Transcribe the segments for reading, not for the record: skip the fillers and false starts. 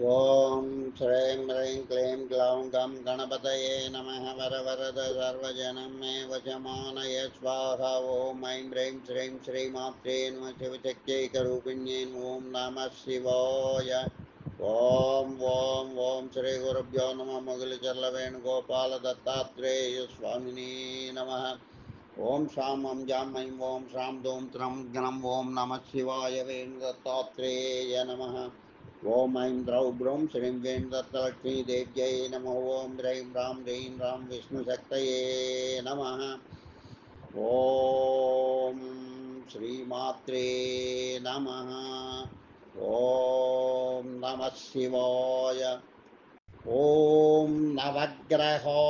ఓం శ్రీం హ్రీం క్లీం గ్లౌం గం గణపతయే నమః వరవరద సర్వజనం మే వశమానయ స్వాహ. ఓం ఐం హ్రీం శ్రీం శ్రీమాత్రే నమః శివశక్త్యైకరూపిణ్యై ఓం నమః శివాయ. ఓం ఓం ఓం శ్రీ గురుభ్యో నమః. మొగిలిచర్ల వేణుగోపాల దత్తాత్రేయ స్వామినే నమః. ఓం శాం ఓం జాం ఐం ఓం శాం దోం త్రం గణం ఓం నమః శివాయ. వేణుదత్తాత్రేయ నమః. ఓం ఐం ద్రౌ బ్రౌం శ్రీం వేణుదత్తలక్ష్మీ దేవ్యై నమః. ఓం హ్రైం రాం హ్రీం రాం విష్ణుశక్తయే నమః. ఓం శ్రీమాత్రే నమః. ఓం నమః శివాయ. ఓం నవగ్రహో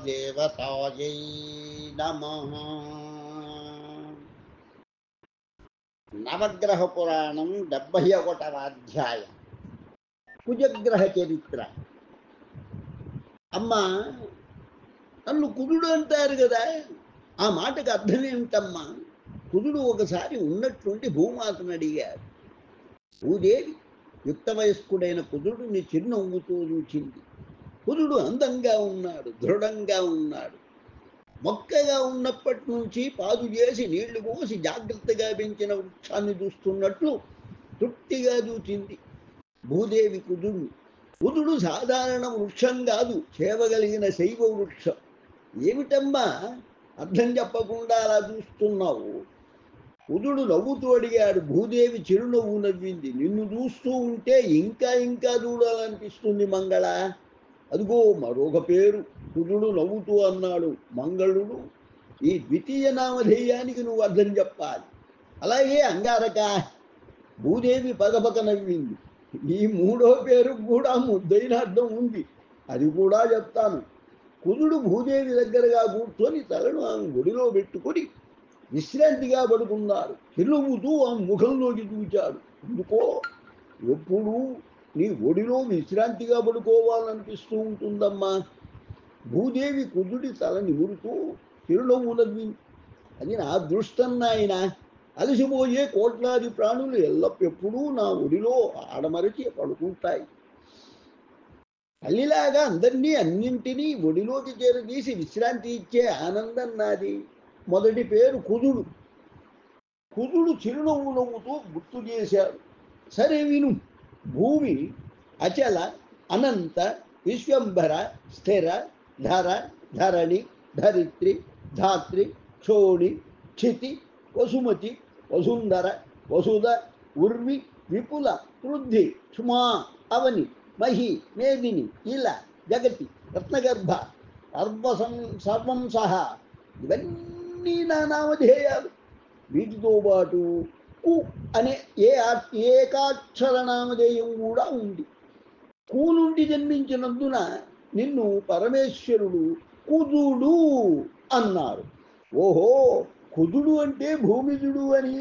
దేవతాయై నమః. నవగ్రహ పురాణం 71వ అధ్యాయం. కుజగ్రహ చరిత్ర. అమ్మ, నన్ను కుజుడు అంటారు కదా, ఆ మాటకు అర్థం ఏమిటమ్మా? కుజుడు ఒకసారి ఉన్నట్టుండి భూమాతను అడిగాడు. భూదేవి యుక్త వయస్కుడైన కుజుడిని చిరునవ్వుతూ చూచింది. కుజుడు అందంగా ఉన్నాడు, దృఢంగా ఉన్నాడు. మొక్కగా ఉన్నప్పటి నుంచి పాదు చేసి నీళ్లు పోసి జాగ్రత్తగా పెంచిన వృక్షాన్ని చూస్తున్నట్లు తృప్తిగా చూచింది భూదేవి కుజుడు. కుజుడు సాధారణ వృక్షం కాదు, చేవగలిగిన శైవ వృక్షం. ఏమిటమ్మా అర్థం చెప్పకుండా అలా చూస్తున్నావు? కుజుడు నవ్వుతూ అడిగాడు. భూదేవి చిరునవ్వు నవ్వింది. నిన్ను చూస్తూ ఉంటే ఇంకా ఇంకా చూడాలనిపిస్తుంది మంగళ. అదిగో మరొక పేరు. కుజుడు నవ్వుతూ అన్నాడు, మంగళుడు. ఈ ద్వితీయ నామధేయానికి నువ్వు అర్థం చెప్పాలి. అలాగే అంగారక. భూదేవి పగపక నవ్వింది. ఈ మూడో పేరు కూడా ముద్దైన అర్థం ఉంది, అది కూడా చెప్తాను. కుజుడు భూదేవి దగ్గరగా కూర్చొని తలను ఆమె ఒడిలో పెట్టుకొని విశ్రాంతిగా పడుకున్నాడు. చిరునవ్వుతూ ఆమె ముఖంలోకి చూచాడు. ఎందుకో ఎప్పుడు నీ ఒడిలో విశ్రాంతిగా పడుకోవాలనిపిస్తూ ఉంటుందమ్మా. భూదేవి కుజుడి తల నిమురుతూ చిరునవ్వు నవ్వింది. అది నా అదృష్టం నాయన. అలసిపోయే కోట్లాది ప్రాణులు ఎల్లప్పుడూ నా ఒడిలో ఆడమరచి పడుకుంటాయి. తల్లిలాగా అందరినీ అన్నింటినీ ఒడిలోకి చేరదీసి విశ్రాంతి ఇచ్చే ఆనందం నాది. మొదటి పేరు కుజుడు. కుజుడు చిరునవ్వు నవ్వుతూ గుర్తు చేశాడు. సరే విను. భూమి అచల, అనంత, విశ్వంభర, స్థిర, ధర, ధరణి, ధరిత్రి, ధాత్రి, క్షోణి, క్షితి, వసుమతి, వసుంధర, వసుధ, ఉర్వి, విపుల, వృద్ధి, క్షుమా, అవని, మహి, మేదిని, ఇల, జగతి, రత్నగర్భ, సర్వం సహా. ఇవన్నీ నా నామధేయాలు. వీటితో పాటు కు అనే ఏకాక్షర నామధేయం కూడా ఉంది. కు నుండి జన్మించినందున నిన్ను పరమేశ్వరుడు కుజుడు అన్నారు. ఓహో, కుజుడు అంటే భూమిజుడు అని,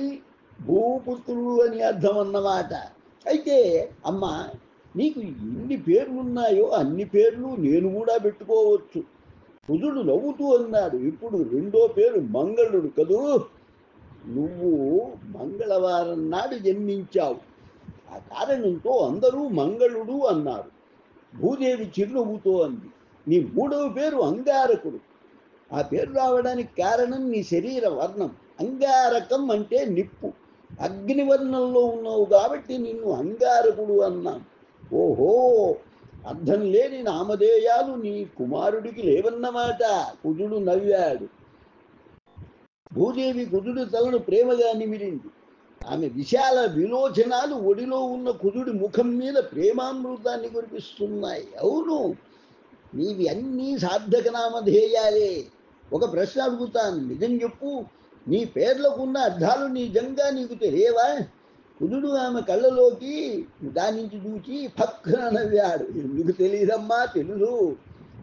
భూపుత్రుడు అని అర్థం అన్నమాట. అయితే అమ్మ, నీకు ఎన్ని పేర్లున్నాయో అన్ని పేర్లు నేను కూడా పెట్టుకోవచ్చు. కుజుడు నవ్వుతూ అన్నాడు. ఇప్పుడు రెండో పేరు మంగళుడు కదూ. నువ్వు మంగళవారం నాడు జన్మించావు. ఆ కారణంతో అందరూ మంగళుడు అన్నారు. భూదేవి చిరునవ్వుతో అంది. నీ మూడవ పేరు అంగారకుడు. ఆ పేరు రావడానికి కారణం నీ శరీర వర్ణం. అంగారకం అంటే నిప్పు. అగ్నివర్ణంలో ఉన్నావు కాబట్టి నిన్ను అంగారకుడు అన్నాం. ఓహో, అర్థం లేని నామధేయాలు నీ కుమారుడికి లేవన్నమాట. కుజుడు నవ్వాడు. భూదేవి కుజుడి తలను ప్రేమగా నిమిరింది. ఆమె విశాల విలోచనాలు ఒడిలో ఉన్న కుజుడి ముఖం మీద ప్రేమామృతాన్ని కురిపిస్తున్నాయి. అవును, నీవి అన్నీ సార్థక నామధేయాలే. ఒక ప్రశ్న అడుగుతాను, నిజం చెప్పు. నీ పేర్లకున్న అర్థాలు నిజంగా నీకు తెలియవా? కుజుడు ఆమె కళ్ళలోకి దానించి చూచి పక్కన నవ్వాడు. ఎందుకు తెలియదమ్మా, తెలుసు.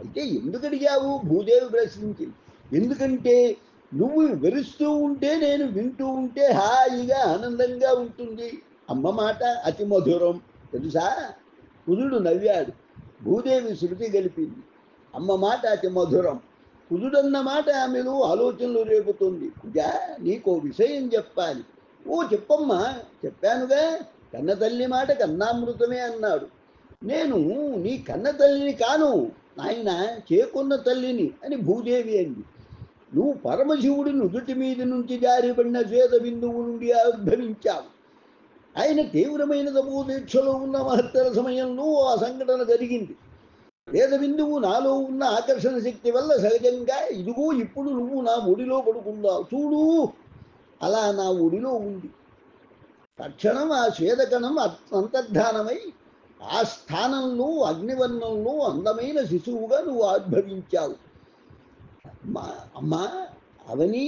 అయితే ఎందుకు అడిగావు? భూదేవి ప్రశ్నించింది. ఎందుకంటే నువ్వు వివరిస్తూ ఉంటే నేను వింటూ ఉంటే హాయిగా ఆనందంగా ఉంటుంది. అమ్మ మాట అతి మధురం, తెలుసా? కుజుడు నవ్వాడు. భూదేవి శృతి గలిపింది. అమ్మ మాట అతి మధురం. కుజుడన్న మాట ఆమెలో ఆలోచనలు రేపుతుంది. కుజా, నీకో విషయం చెప్పాలి. ఓ చెప్పమ్మా. చెప్పానుగా, కన్న తల్లి మాట కన్నామృతమే అన్నాడు. నేను నీ కన్న తల్లిని కాను, నాయన చేకున్న తల్లిని అని భూదేవి అంది. నువ్వు పరమశివుడి నుదుటి మీద నుంచి జారిపడిన శ్వేత బిందువు నుండి ఆవిర్భవించావు. ఆయన తీవ్రమైన తపోదీక్షలో ఉన్న మహత్తర సమయంలో ఆ సంఘటన జరిగింది. వేద బిందువు నాలో ఉన్న ఆకర్షణ శక్తి వల్ల సహజంగా ఇదిగో ఇప్పుడు నువ్వు నా ఒడిలో పడుకున్నావు చూడు, అలా నా ఒడిలో ఉంది. తక్షణం ఆ శ్వేతకణం అంతర్ధానమై ఆ స్థానంలో అగ్నివర్ణంలో అందమైన శిశువుగా నువ్వు ఆవిర్భవించావు. అమ్మా అమ్మా అవని,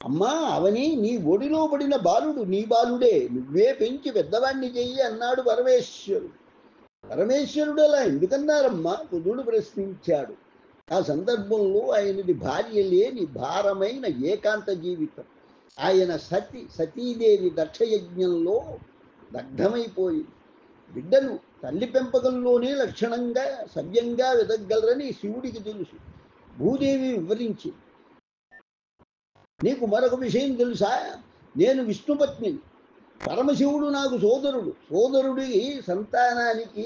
అమ్మా అవని, నీ ఒడిలో పడిన బాలుడు నీ బాలుడే, నువ్వే పెంచి పెద్దవాణ్ణి చెయ్యి అన్నాడు పరమేశ్వరుడు. పరమేశ్వరుడు అలా ఎందుకన్నారమ్మా కుజుడు ప్రశ్నించాడు. ఆ సందర్భంలో ఆయనది భార్య లేని భారమైన ఏకాంత జీవితం. ఆయన సతీదేవి దక్షయజ్ఞంలో దగ్ధమైపోయింది. బిడ్డలు తల్లి పెంపకంలోనే లక్షణంగా సవ్యంగా వెదగలరని శివుడికి తెలుసు. భూదేవి వివరించి, నీకు మరొక విషయం తెలుసా, నేను విష్ణుపత్నిని, పరమశివుడు నాకు సోదరుడు. సోదరుడికి సంతానానికి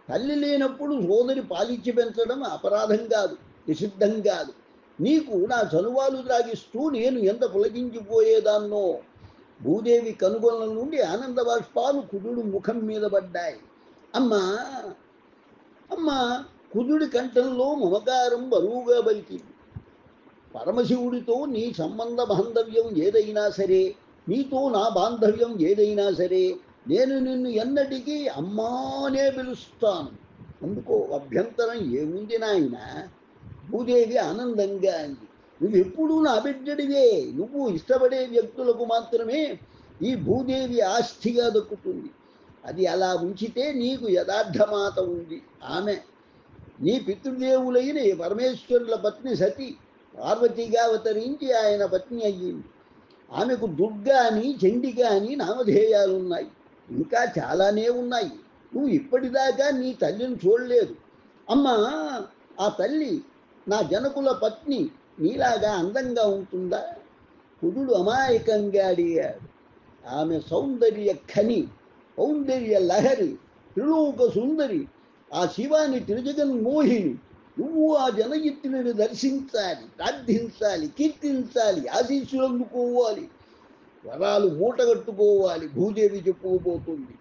తల్లి లేనప్పుడు సోదరి పాలిచ్చి పెంచడం అపరాధం కాదు, నిషిద్ధం కాదు. నీకు నా చనువాలు త్రాగిస్తూ నేను ఎంత పులకించిపోయేదాన్నో. భూదేవి కనుగొల నుండి ఆనంద బాష్పాలు కుజుడు ముఖం మీద పడ్డాయి. అమ్మా అమ్మా, కుజుడి కంఠంలో మమకారం బరువుగా బలికింది. పరమశివుడితో నీ సంబంధ బాంధవ్యం ఏదైనా సరే, నీతో నా బాంధవ్యం ఏదైనా సరే, నేను నిన్ను ఎన్నటికీ అమ్మానే పిలుస్తాను. అందుకో అభ్యంతరం ఏముంది నాయన? భూదేవి ఆనందంగా అంది. నువ్వెప్పుడూ నా బిడ్డడివే. నువ్వు ఇష్టపడే వ్యక్తులకు మాత్రమే ఈ భూదేవి ఆస్తిగా దక్కుతుంది. అది అలా ఉంచితే నీకు యథార్థమాత ఉంది. ఆమె నీ పితృదేవులైన పరమేశ్వరుల పత్ని సతి పార్వతిగా అవతరించి ఆయన పత్ని అయ్యింది. ఆమెకు దుర్గా అని చండిగా అని నామధేయాలున్నాయి. ఇంకా చాలానే ఉన్నాయి. నువ్వు ఇప్పటిదాకా నీ తల్లిని చూడలేదు. అమ్మా, ఆ తల్లి నా జనకుల పత్ని నీలాగా అందంగా ఉంటుందా? కుజుడు అమాయకంగా అడిగాడు. ఆమె సౌందర్య ఖని, సౌందర్య లహరి, త్రిలోక సుందరి, ఆ శివాని త్రిజగన్మోహిని. నువ్వు ఆ జనయిత్రుని దర్శించాలి, ప్రార్థించాలి, కీర్తించాలి, ఆశీస్సులు అందుకోవాలి, వరాలు మూటగట్టుకోవాలి. భూదేవి చెప్పుకోబోతుంది.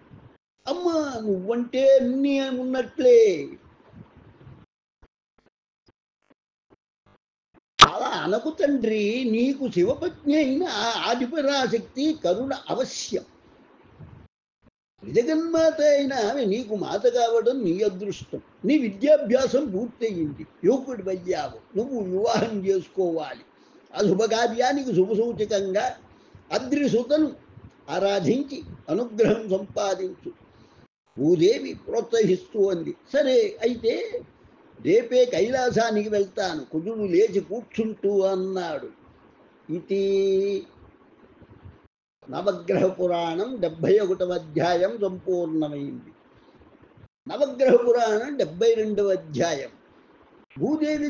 అమ్మా, నువ్వంటే అన్నీ ఉన్నట్లే. అలా అనకు తండ్రి, నీకు శివపత్ని అయిన ఆ ఆదిపరాశక్తి కరుణ అవశ్యం. జగన్మాత అయిన ఆమె నీకు మాత కావడం నీ అదృష్టం. నీ విద్యాభ్యాసం పూర్తయింది, యువకుడివయ్యావు. నువ్వు వివాహం చేసుకోవాలి. ఆ శుభకార్యానికి శుభసూచకంగా అద్రిసుతను ఆరాధించి అనుగ్రహం సంపాదించు. భూదేవి ప్రోత్సహిస్తూ అంది. సరే అయితే రేపే కైలాసానికి వెళ్తాను. కుజుడు లేచి కూర్చుంటూ అన్నాడు. ఇది నవగ్రహ పురాణం 71వ అధ్యాయం సంపూర్ణమైంది. నవగ్రహ పురాణం 72వ అధ్యాయం. భూదేవి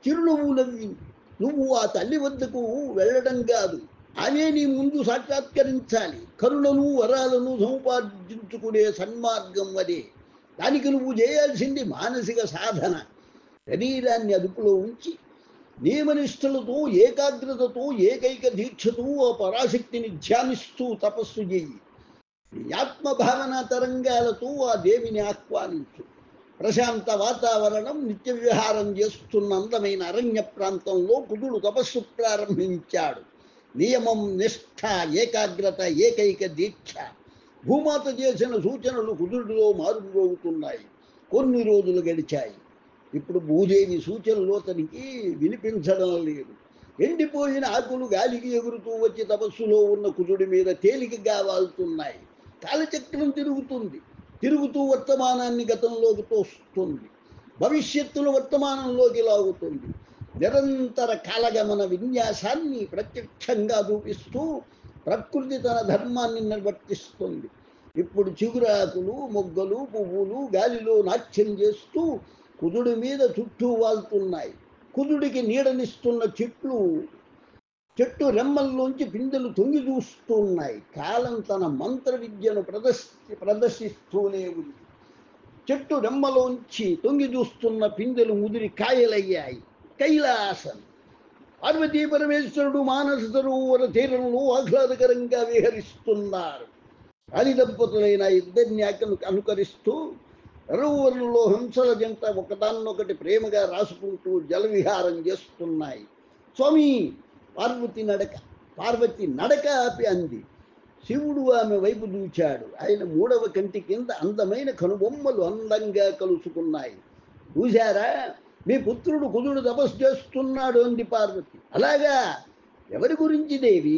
చిరునవ్వు నవ్వింది. నువ్వు ఆ తల్లి వద్దకు వెళ్ళడం కాదు, ఆమె నీ ముందు సాక్షాత్కరించాలి. కరుణను వరాలను సముపార్జించుకునే సన్మార్గం అదే. దానికి నువ్వు చేయాల్సింది మానసిక సాధన. శరీరాన్ని అదుపులో ఉంచి నియమనిష్టలతో ఏకాగ్రతతో ఏకైక దీక్షతో ఆ పరాశక్తిని ధ్యానిస్తూ తపస్సు చేయి. నీ ఆత్మభావన తరంగాలతో ఆ దేవిని ఆహ్వానించు. ప్రశాంత వాతావరణం, నిత్య విహారం చేస్తున్న అందమైన అరణ్య ప్రాంతంలో కుజుడు తపస్సు ప్రారంభించాడు. నియమం, నిష్ఠ, ఏకాగ్రత, ఏకైక దీక్ష. భూమాత చేసిన సూచనలు కుజుడిలో మారుమోగుతున్నాయి. కొన్ని రోజులు గడిచాయి. ఇప్పుడు భూదేవి సూచనలు అతనికి వినిపించడం లేదు. ఎండిపోయిన ఆకులు గాలికి ఎగురుతూ వచ్చి తపస్సులో ఉన్న కుజుడి మీద తేలికగా వాళ్తున్నాయి. కాలచక్రం తిరుగుతుంది. తిరుగుతూ వర్తమానాన్ని గతంలోకి తోస్తుంది, భవిష్యత్తును వర్తమానంలోకి లాగుతుంది. నిరంతర కాలగమన విన్యాసాన్ని ప్రత్యక్షంగా చూపిస్తూ ప్రకృతి తన ధర్మాన్ని నిర్వర్తిస్తుంది. ఇప్పుడు చిగురాకులు, మొగ్గలు, పువ్వులు గాలిలో నాట్యం చేస్తూ కుజుడి మీద చుట్టూ వాళ్తున్నాయి. కుజుడికి నీడనిస్తున్న చెట్టు రెమ్మల్లోంచి పిందెలు తొంగి చూస్తున్నాయి. కాలం తన మంత్ర విద్యను ప్రదర్శిస్తూనే ఉంది. చెట్టు రెమ్మలోంచి తొంగి చూస్తున్న పిందెలు ముదిరి కాయలయ్యాయి. కైలాసం. పార్వతీ పరమేశ్వరుడు మానస సరోవర తీరంలో ఆహ్లాదకరంగా విహరిస్తున్నారు. ఆది దంపతులైన ఇద్దరిని అనుకరిస్తూ సరోవరంలో హంసల జంట ఒకదాన్నొకటి ప్రేమగా రాసుకుంటూ జలవిహారం చేస్తున్నాయి. స్వామి, పార్వతి నడక ఆపి అంది. శివుడు ఆమె వైపు దూచాడు. ఆయన మూడవ కంటి కింద అందమైన కనుబొమ్మలు అందంగా కలుసుకున్నాయి. చూశారా, మీ పుత్రుడు కుదుడు తపస్సు చేస్తున్నాడు అంది పార్వతి. అలాగా? ఎవరి గురించి దేవి?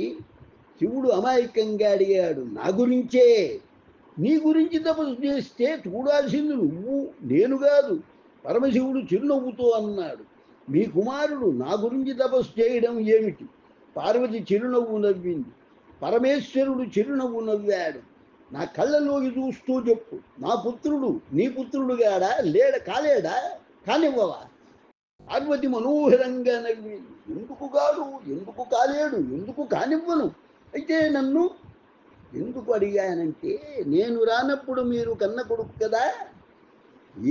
శివుడు అమాయకంగా అడిగాడు. నా గురించే. నీ గురించి తపస్సు చేస్తే చూడాల్సింది నువ్వు, నేను కాదు. పరమశివుడు చిరునవ్వుతో అన్నాడు. మీ కుమారుడు నా గురించి తపస్సు చేయడం ఏమిటి? పార్వతి చిరునవ్వు నవ్వింది. పరమేశ్వరుడు చిరునవ్వు నవ్వాడు. నా కళ్ళలోకి చూస్తూ చెప్పు, నా పుత్రుడు నీ పుత్రుడు గాడా? కాలేడా? కానివ్వవా? పార్వతి మనోహరంగా నవ్వింది. ఎందుకు కాదు, ఎందుకు కాలేడు, ఎందుకు కానివ్వను? అయితే నన్ను ఎందుకు అడిగానంటే, నేను రానప్పుడు మీరు కన్న కొడుకు కదా,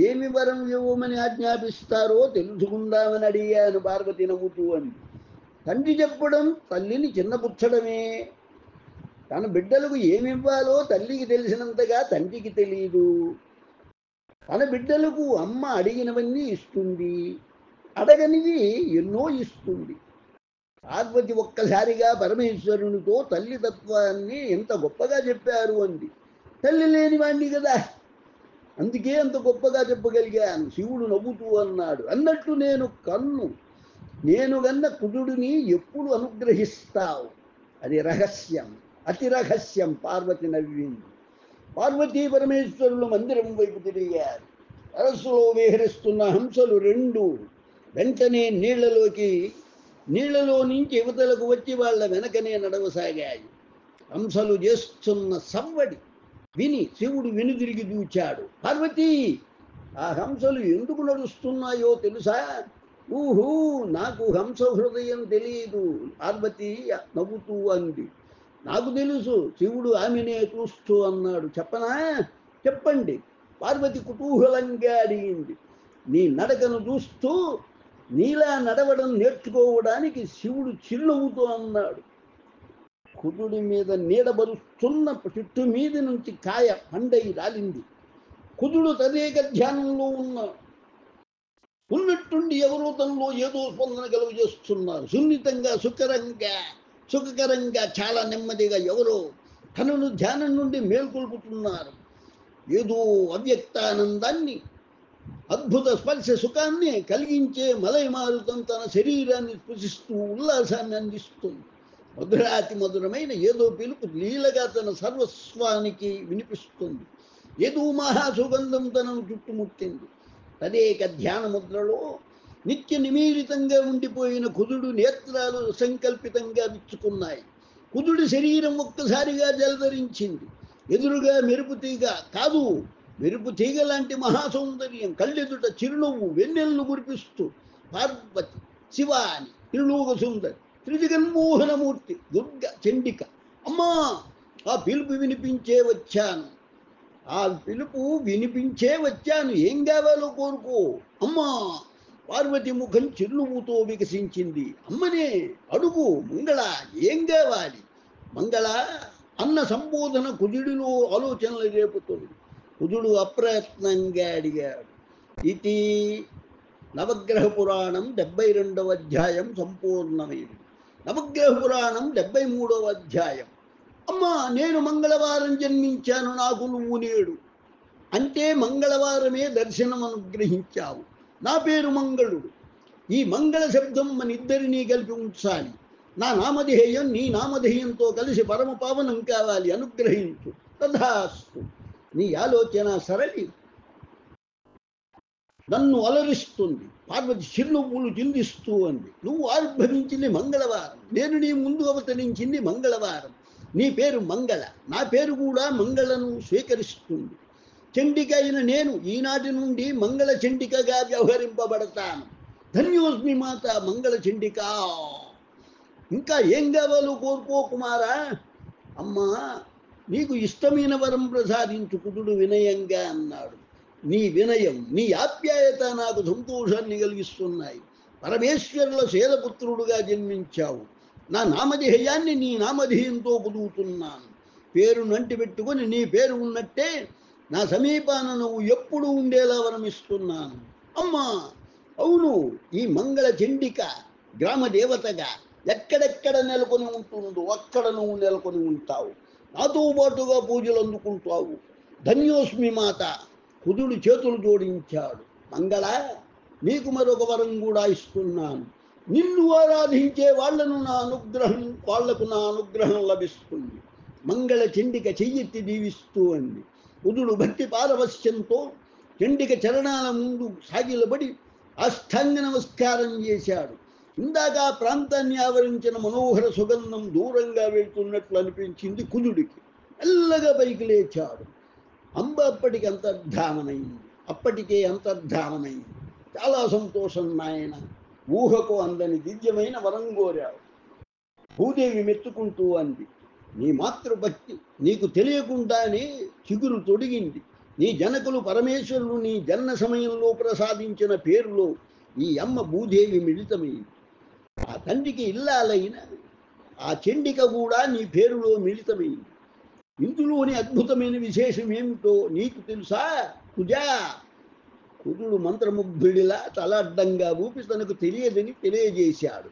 ఏమి వరం ఇవ్వమని ఆజ్ఞాపిస్తారో తెలుసుకుందామని అడిగాను. పార్వతి నవ్వుతూ అంది. తండ్రి చెప్పడం తల్లిని చిన్నపుచ్చడమే. తన బిడ్డలకు ఏమివ్వాలో తల్లికి తెలిసినంతగా తండ్రికి తెలియదు. తన బిడ్డలకు అమ్మ అడిగినవన్నీ ఇస్తుంది, అడగనివి ఎన్నో ఇస్తుంది. పార్వతి ఒక్కసారిగా పరమేశ్వరునితో తల్లి తత్వాన్ని ఎంత గొప్పగా చెప్పారు అంది. తల్లి లేని వాణ్ణి కదా, అందుకే అంత గొప్పగా చెప్పగలిగాను. శివుడు నవ్వుతూ అన్నాడు. అన్నట్టు నేను గన్న కుదుడిని ఎప్పుడు అనుగ్రహిస్తావు? అది రహస్యం, అతి రహస్యం. పార్వతి నవ్వింది. పార్వతీ పరమేశ్వరులు మందిరం వైపు తిరిగారు. సరస్సులో విహరిస్తున్న హంసలు రెండు వెంటనే నీళ్లలో నుంచి యువతలకు వచ్చి వాళ్ళ వెనకనే నడవసాగాయి. హంసలు చేస్తున్న సవ్వడి విని శివుడు వెనుదిరిగి దూచాడు. పార్వతి, ఆ హంసలు ఎందుకు నడుస్తున్నాయో తెలుసా? ఊహూ, నాకు హంస హృదయం తెలియదు. పార్వతి నవ్వుతూ అంది. నాకు తెలుసు. శివుడు ఆమెనే చూస్తూ అన్నాడు. చెప్పనా? చెప్పండి. పార్వతి కుతూహలంగా అడిగింది. నీ నడకను చూస్తూ నీలా నడవడం నేర్చుకోవడానికి శివుడు చిరునవ్వుతూ అన్నాడు. కుదుడి మీద నీడబరుస్తున్న చెట్టు మీద నుంచి కాయ పండై రాలింది. కుదుడు తదేక ధ్యానంలో ఉన్నట్టుండి ఎవరో తనలో ఏదో స్పందన కలుగు చేస్తున్నారు. సున్నితంగా సుఖకరంగా చాలా నెమ్మదిగా ఎవరో తనను ధ్యానం నుండి మేల్కొల్పుతున్నారు. ఏదో అవ్యక్తానందాన్ని, అద్భుత స్పర్శ సుఖాన్ని కలిగించే మలయమారుతం తన శరీరాన్ని స్పృశిస్తూ ఉల్లాసాన్ని అందిస్తుంది. మధురాతి మధురమైన ఏదో పిలుపు లీలగా తన సర్వస్వానికి వినిపిస్తుంది. ఏదో మహాసుగంధం తనను చుట్టుముట్టింది. తదేక ధ్యాన ముద్రలో నిత్య నిమీలితంగా ఉండిపోయిన కుదుడు నేత్రాలు సంకల్పితంగా విచ్చుకున్నాయి. కుదుడి శరీరం ఒక్కసారిగా జలధరించింది. ఎదురుగా మెరుపు తీగ కాదు, మెరుపు తీగ లాంటి మహాసౌందర్యం కళ్ళెదుట చిరునవ్వు వెన్నెలను కురిపిస్తూ పార్వతి, శివాని, త్రిలోక సుందరి, త్రిజగన్మోహనమూర్తి, దుర్గ, చండిక. అమ్మా, ఆ పిలుపు వినిపించే వచ్చాను. ఏం కావాలో కోరుకో. అమ్మా. పార్వతి ముఖం చిరునవ్వుతో వికసించింది. అమ్మనే అడుగు. మంగళ, ఏం కావాలి? మంగళ అన్న సంబోధన కుదుడిలో ఆలోచనలు రేపుతుంది. కుదుడు అప్రయత్నంగా అడిగాడు. ఇది నవగ్రహ పురాణం 72వ అధ్యాయం సంపూర్ణమైంది. నవగ్రహ పురాణం 73వ అధ్యాయం. అమ్మా, నేను మంగళవారం జన్మించాను. నాకు నువ్వు నేడు అంటే మంగళవారమే దర్శనం అనుగ్రహించావు. నా పేరు మంగళుడు. ఈ మంగళ శబ్దం మన ఇద్దరినీ కలిపి ఉంచాలి. నా నామధేయం నీ నామధేయంతో కలిసి పరమ పావనం కావాలి. అనుగ్రహించు. తథాస్తు. నీ ఆలోచన సరళి నన్ను అలరిస్తుంది. పార్వతి చిరునవ్వులు చిందిస్తూ అంది. నువ్వు ఆవిర్భవించింది మంగళవారం. నేను నీ ముందు అవతరించింది మంగళవారం. నీ పేరు మంగళ. నా పేరు కూడా మంగళను స్వీకరిస్తుంది. చండిక అయిన నేను ఈనాటి నుండి మంగళ చండికగా వ్యవహరింపబడతాను. ధన్యోస్మి మాత మంగళ చండిక. ఇంకా ఏం కావాలో కోరుకో కుమారా. అమ్మా, నీకు ఇష్టమైన వరం ప్రసాదించు. కుదుడు వినయంగా అన్నాడు. నీ వినయం, నీ ఆప్యాయత నాకు సంతోషాన్ని కలిగిస్తున్నాయి. పరమేశ్వరుల శీలపుత్రుడుగా జన్మించావు. నా నామధేయాన్ని నీ నామధేయంతో పొదుగుతున్నాను. పేరు నంటి పెట్టుకొని నీ పేరు ఉన్నట్టే నా సమీపాన నువ్వు ఎప్పుడు ఉండేలా వరమిస్తున్నాను. అమ్మా, అవును, ఈ మంగళ చండిక గ్రామ దేవతగా ఎక్కడెక్కడ నెలకొని ఉంటుందో అక్కడ నువ్వు నెలకొని ఉంటావు. నాతో పాటుగా పూజలు అందుకుంటావు. ధన్యోస్మి మాత. కుదుడు చేతులు జోడించాడు. మంగళ, నీకు మరొక వరం కూడా ఇస్తున్నాను. నిన్ను ఆరాధించే వాళ్లకు నా అనుగ్రహం లభిస్తుంది. మంగళ చండిక చెయ్యెత్తి దీవిస్తూ అంది. కుదుడు భక్తి పారవశ్యంతో చండిక చరణాల ముందు సాగిలబడి అష్టాంగ నమస్కారం చేశాడు. ఇందాక ఆ ప్రాంతాన్ని ఆవరించిన మనోహర సుగంధం దూరంగా వెళ్తున్నట్లు అనిపించింది కుదుడికి. మెల్లగా పైకి లేచాడు. అంబ అప్పటికే అంతర్ధానమైంది. చాలా సంతోషం నాయన, ఊహకు అందని దివ్యమైన వరం కోరావు. భూదేవి మెచ్చుకుంటూ అంది. నీ మాతృభక్తి నీకు తెలియకుండానే చిగురు తొడిగింది. నీ జనకులు పరమేశ్వరుడు నీ జన్మ సమయంలో ప్రసాదించిన పేరులో ఈ అమ్మ భూదేవి మిళితమైంది. ఆ తండ్రికి ఇల్లాలైన ఆ చండిక కూడా నీ పేరులో మిళితమైంది. ఇందులోని అద్భుతమైన విశేషం ఏమిటో నీకు తెలుసా కుజా? కుజుడు మంత్రముగ్ధుడిలా తల అడ్డంగా ఊపి తనకు తెలియదని తెలియజేశాడు.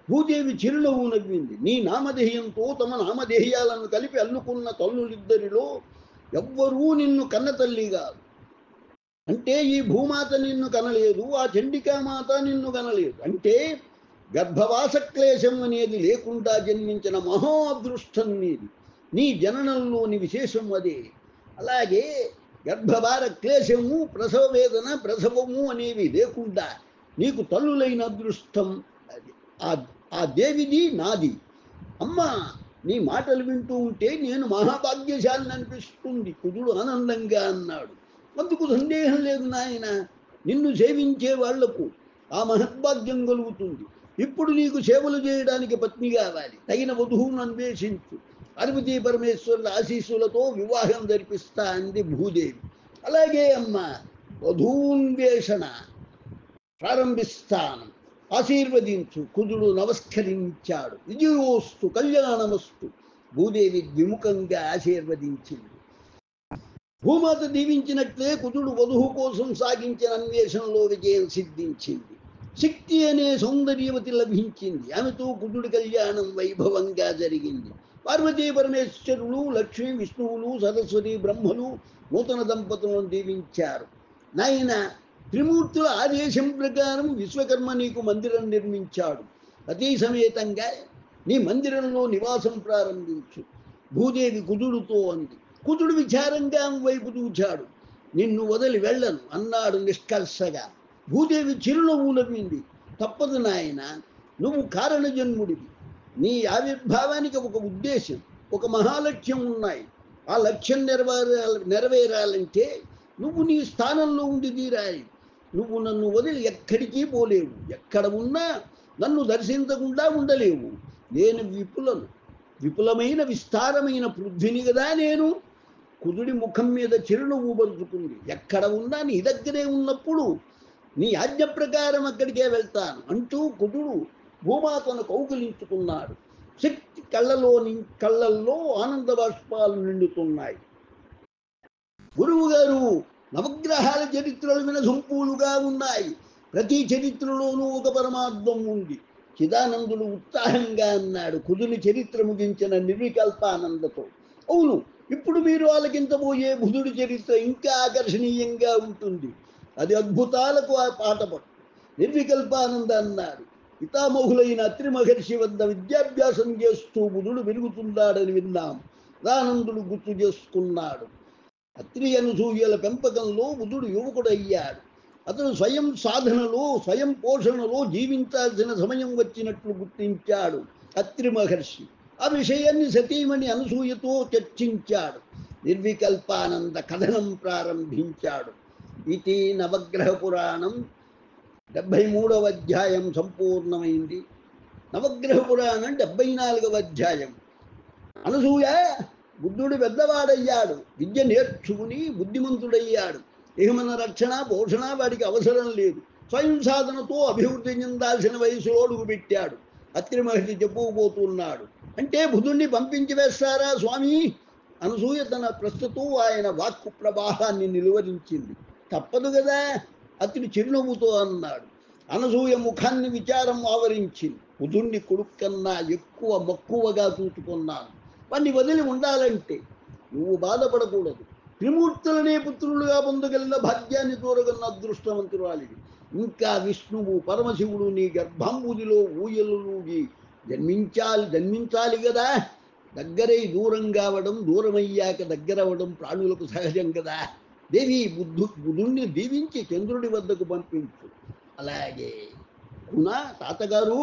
భూదేవి చిరునవ్వు నవ్వింది. నీ నామధేయంతో తమ నామధేయాలను కలిపి అల్లుకున్న తల్లులిద్దరిలో ఎవ్వరూ నిన్ను కన్న తల్లి కాదు. అంటే ఈ భూమాత నిన్ను కనలేదు, ఆ చండికామాత నిన్ను కనలేదు. అంటే గర్భవాస క్లేశం అనేది లేకుండా జన్మించిన మహా అదృష్టం నీది. నీ జననంలోని విశేషం అదే. అలాగే గర్భభార క్లేశము, ప్రసవ వేదన, ప్రసవము అనేవి లేకుండా నీకు తల్లులైన అదృష్టం అది. ఆ దేవిది నాది. అమ్మా, నీ మాటలు వింటూ ఉంటే నేను మహాభాగ్యశాలిని అనిపిస్తుంది. కుజుడు ఆనందంగా అన్నాడు. అందుకు సందేహం లేదు నాయన. నిన్ను సేవించే వాళ్లకు ఆ మహద్భాగ్యం కలుగుతుంది. ఇప్పుడు నీకు సేవలు చేయడానికి పత్ని కావాలి. తగిన వధువును అన్వేషించు. పార్వతీ పరమేశ్వరుల ఆశీస్సులతో వివాహం జరిపిస్తా అంది భూదేవి. అలాగే అమ్మ, వధూన్వేషణ ప్రారంభిస్తాను, ఆశీర్వదించు. కుజుడు నమస్కరించాడు. విజయోస్తు, కళ్యాణమస్తు. భూదేవి ద్విముఖంగా ఆశీర్వదించింది. భూమాత దీవించినట్లే కుజుడు వధువు కోసం సాగించిన అన్వేషణలో విజయం సిద్ధించింది. శక్తి అనే సౌందర్యవతి లభించింది. ఆమెతో కుజుడి కళ్యాణం వైభవంగా జరిగింది. పార్వతీ పరమేశ్వరులు, లక్ష్మీ, విష్ణువులు, సరస్వతి, బ్రహ్మలు నూతన దంపతులను దీవించారు. నాయన, త్రిమూర్తుల ఆదేశం ప్రకారం విశ్వకర్మ నీకు మందిరం నిర్మించాడు. సతీ సమేతంగా నీ మందిరంలో నివాసం ప్రారంభించు. భూదేవి కుజుడుతో అంది. కుజుడు విచారంగా వైపు చూచాడు. నిన్ను వదిలి వెళ్ళను అన్నాడు నిష్కర్షగా. భూదేవి చిరునవ్వు నవ్వింది. తప్పదు నాయన, నువ్వు కారణ జన్ముడివి. నీ ఆవిర్భావానికి ఒక ఉద్దేశం, ఒక మహాలక్ష్యం ఉన్నాయి. ఆ లక్ష్యం నెరవేరాలంటే నువ్వు నీ స్థానంలో ఉండి తీరాలి. నువ్వు నన్ను వదిలి ఎక్కడికి పోలేవు. ఎక్కడ ఉన్నా నన్ను దర్శించకుండా ఉండలేవు. నేను విపులమైన విస్తారమైన పృథ్విని కదా నేను. కుజుడి ముఖం మీద చిరునవ్వు బరుచుకుంది. ఎక్కడ ఉన్నా నీ దగ్గరే ఉన్నప్పుడు నీ ఆజ్ఞ ప్రకారం అక్కడికే వెళ్తాను అంటూ కుజుడు భూమాతను కౌగిలించుకున్నాడు. శక్తి కళ్ళల్లో ఆనంద బాష్పాలు నిండుతున్నాయి. గురువు గారు, నవగ్రహాల చరిత్రలు వినసొంపులుగా ఉన్నాయి. ప్రతి చరిత్రలోనూ ఒక పరమార్థం ఉంది. చిదానందుడు ఉత్సాహంగా అన్నాడు, కుజుని చరిత్ర ముగించిన నిర్వికల్పానందతో. అవును, ఇప్పుడు మీరు ఆలకించబోయే బుధుడి చరిత్ర ఇంకా ఆకర్షణీయంగా ఉంటుంది. అది అద్భుతాలకు ఆ పాటపడు. నిర్వికల్పానంద అన్నాడు, పితామహులైన అత్రి మహర్షి వద్ద విద్యాభ్యాసం చేస్తూ బుధుడు వెలుగుతున్నాడని విన్నాం. రానందుడు గుర్తు చేసుకున్నాడు. అత్రి అనసూయల పెంపకంలో బుధుడు యువకుడయ్యాడు. అతను స్వయం సాధనలో, స్వయం పోషణలో జీవించాల్సిన సమయం వచ్చినట్లు గుర్తించాడు అత్రి మహర్షి. ఆ విషయాన్ని సతీమణి అనసూయతో చర్చించాడు. నిర్వికల్పానంద కథనం ప్రారంభించాడు. ఇది నవగ్రహ పురాణం 73వ అధ్యాయం సంపూర్ణమైంది. నవగ్రహ పురాణం 74వ అధ్యాయం. అనసూయ, బుద్ధుడు పెద్దవాడయ్యాడు, విద్య నేర్చుకుని బుద్ధిమంతుడయ్యాడు. ఇక మన రక్షణ పోషణ వాడికి అవసరం లేదు. స్వయం సాధనతో అభివృద్ధి చెందాల్సిన వయసులో అడుగు పెట్టాడు. అత్రి మహర్షి చెప్పుకుపోతున్నాడు. అంటే బుధుణ్ణి పంపించి వేస్తారా స్వామి? అనసూయ తన ప్రశ్నతో ఆయన వాక్కు ప్రవాహాన్ని నిలువరించింది. తప్పదు కదా, అతడు చిరునవ్వుతో అన్నాడు. అనసూయ ముఖాన్ని విచారం ఆవరించింది. బుధుణ్ణి కొడుకు కన్నా ఎక్కువ మక్కువగా చూసుకున్నాను. వాణ్ణి వదిలి ఉండాలంటే నువ్వు బాధపడకూడదు. త్రిమూర్తులనే పుత్రులుగా పొందగలిగిన భాగ్యాన్ని దూరగన్న అదృష్టవంతురాలివి. ఇంకా విష్ణువు పరమశివుడు నీ గర్భంబుదిలో ఊయలుగి జన్మించాలి కదా. దగ్గరై దూరం కావడం, దూరమయ్యాక దగ్గరవడం ప్రాణులకు సహజం కదా. దేవి బుధుణ్ణి దీవించి చంద్రుడి వద్దకు పంపించు. అలాగే అవునా తాతగారు,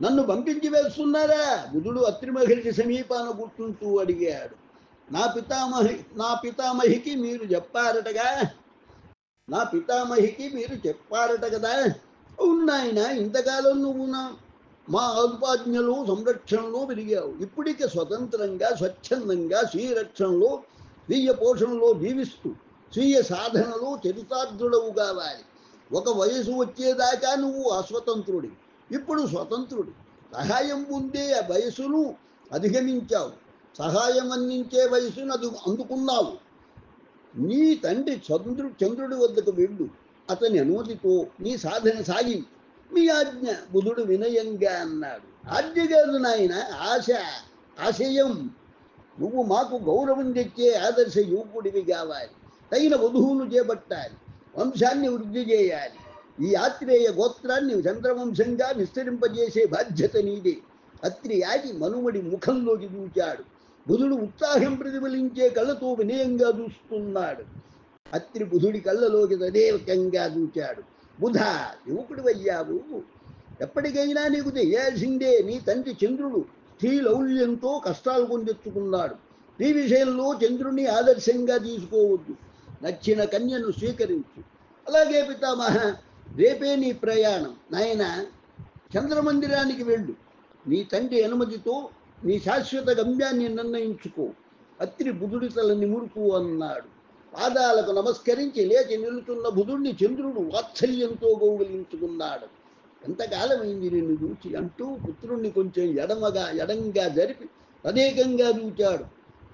నన్ను పంపించి వేస్తున్నారా? బుధుడు అత్రి మహర్షి సమీపాన కూర్చుంటూ అడిగాడు. నా పితామహికి మీరు చెప్పారటగా, కదా. అవును నాయన, ఇంతకాలం నువ్వు మా ఆదుపాజ్ఞలో సంరక్షణలో పెరిగావు. ఇప్పటికే స్వతంత్రంగా స్వచ్ఛందంగా స్వీయ రక్షణలో స్వీయ పోషణలో జీవిస్తూ స్వీయ సాధనలో చరితార్థుడవు కావాలి. ఒక వయసు వచ్చేదాకా నువ్వు అస్వతంత్రుడి, ఇప్పుడు స్వతంత్రుడి. సహాయం పొందే ఆ వయసును అధిగమించావు. సహాయం అందించే వయసును అందుకున్నావు. నీ తండ్రి చంద్రుడి వద్దకు వెళ్ళు. అతని అనుమతితో నీ సాధన సాగించు. మీ ఆజ్ఞ, బుధుడు వినయంగా అన్నాడు. ఆజ్ఞ కాదు నాయన, ఆశయం. నువ్వు మాకు గౌరవం తెచ్చే ఆదర్శ యువకుడివి కావాలి. తగిన వధువును చేపట్టాలి. వంశాన్ని వృద్ధి చేయాలి. ఈ ఆత్రేయ గోత్రాన్ని చంద్రవంశంగా విస్తరింపజేసే బాధ్యత నీదే. అత్రి ఆగి మనుమడి ముఖంలోకి దూచాడు. బుధుడు ఉత్సాహం ప్రతిఫలించే కళ్ళతో వినయంగా చూస్తున్నాడు. అత్రి బుధుడి కళ్ళలోకి తదేకంగా దూచాడు. బుధ, యువకుడివయ్యావు. ఎప్పటికైనా నీకు తెలియాల్సిందే, నీ తండ్రి చంద్రుడు స్త్రీ లౌల్యంతో కష్టాలు కొని తెచ్చుకున్నాడు. ఈ విషయంలో చంద్రుడిని ఆదర్శంగా తీసుకోవద్దు. నచ్చిన కన్యను స్వీకరించు. అలాగే పితామహ, రేపే నీ ప్రయాణం. నాయన, చంద్రమందిరానికి వెళ్ళు. నీ తండ్రి అనుమతితో నీ శాశ్వత గమ్యాన్ని నిర్ణయించుకో. అత్రి బుధుడి తల నిమురుతూ అన్నాడు. పాదాలకు నమస్కరించి లేచి నిలుచున్న బుధుడిని చంద్రుడు వాత్సల్యంతో గౌరవించుకున్నాడు. ఎంతకాలమైంది నిన్ను చూచి అంటూ పుత్రుణ్ణి కొంచెం ఎడంగా జరిపి తదేకంగా చూచాడు.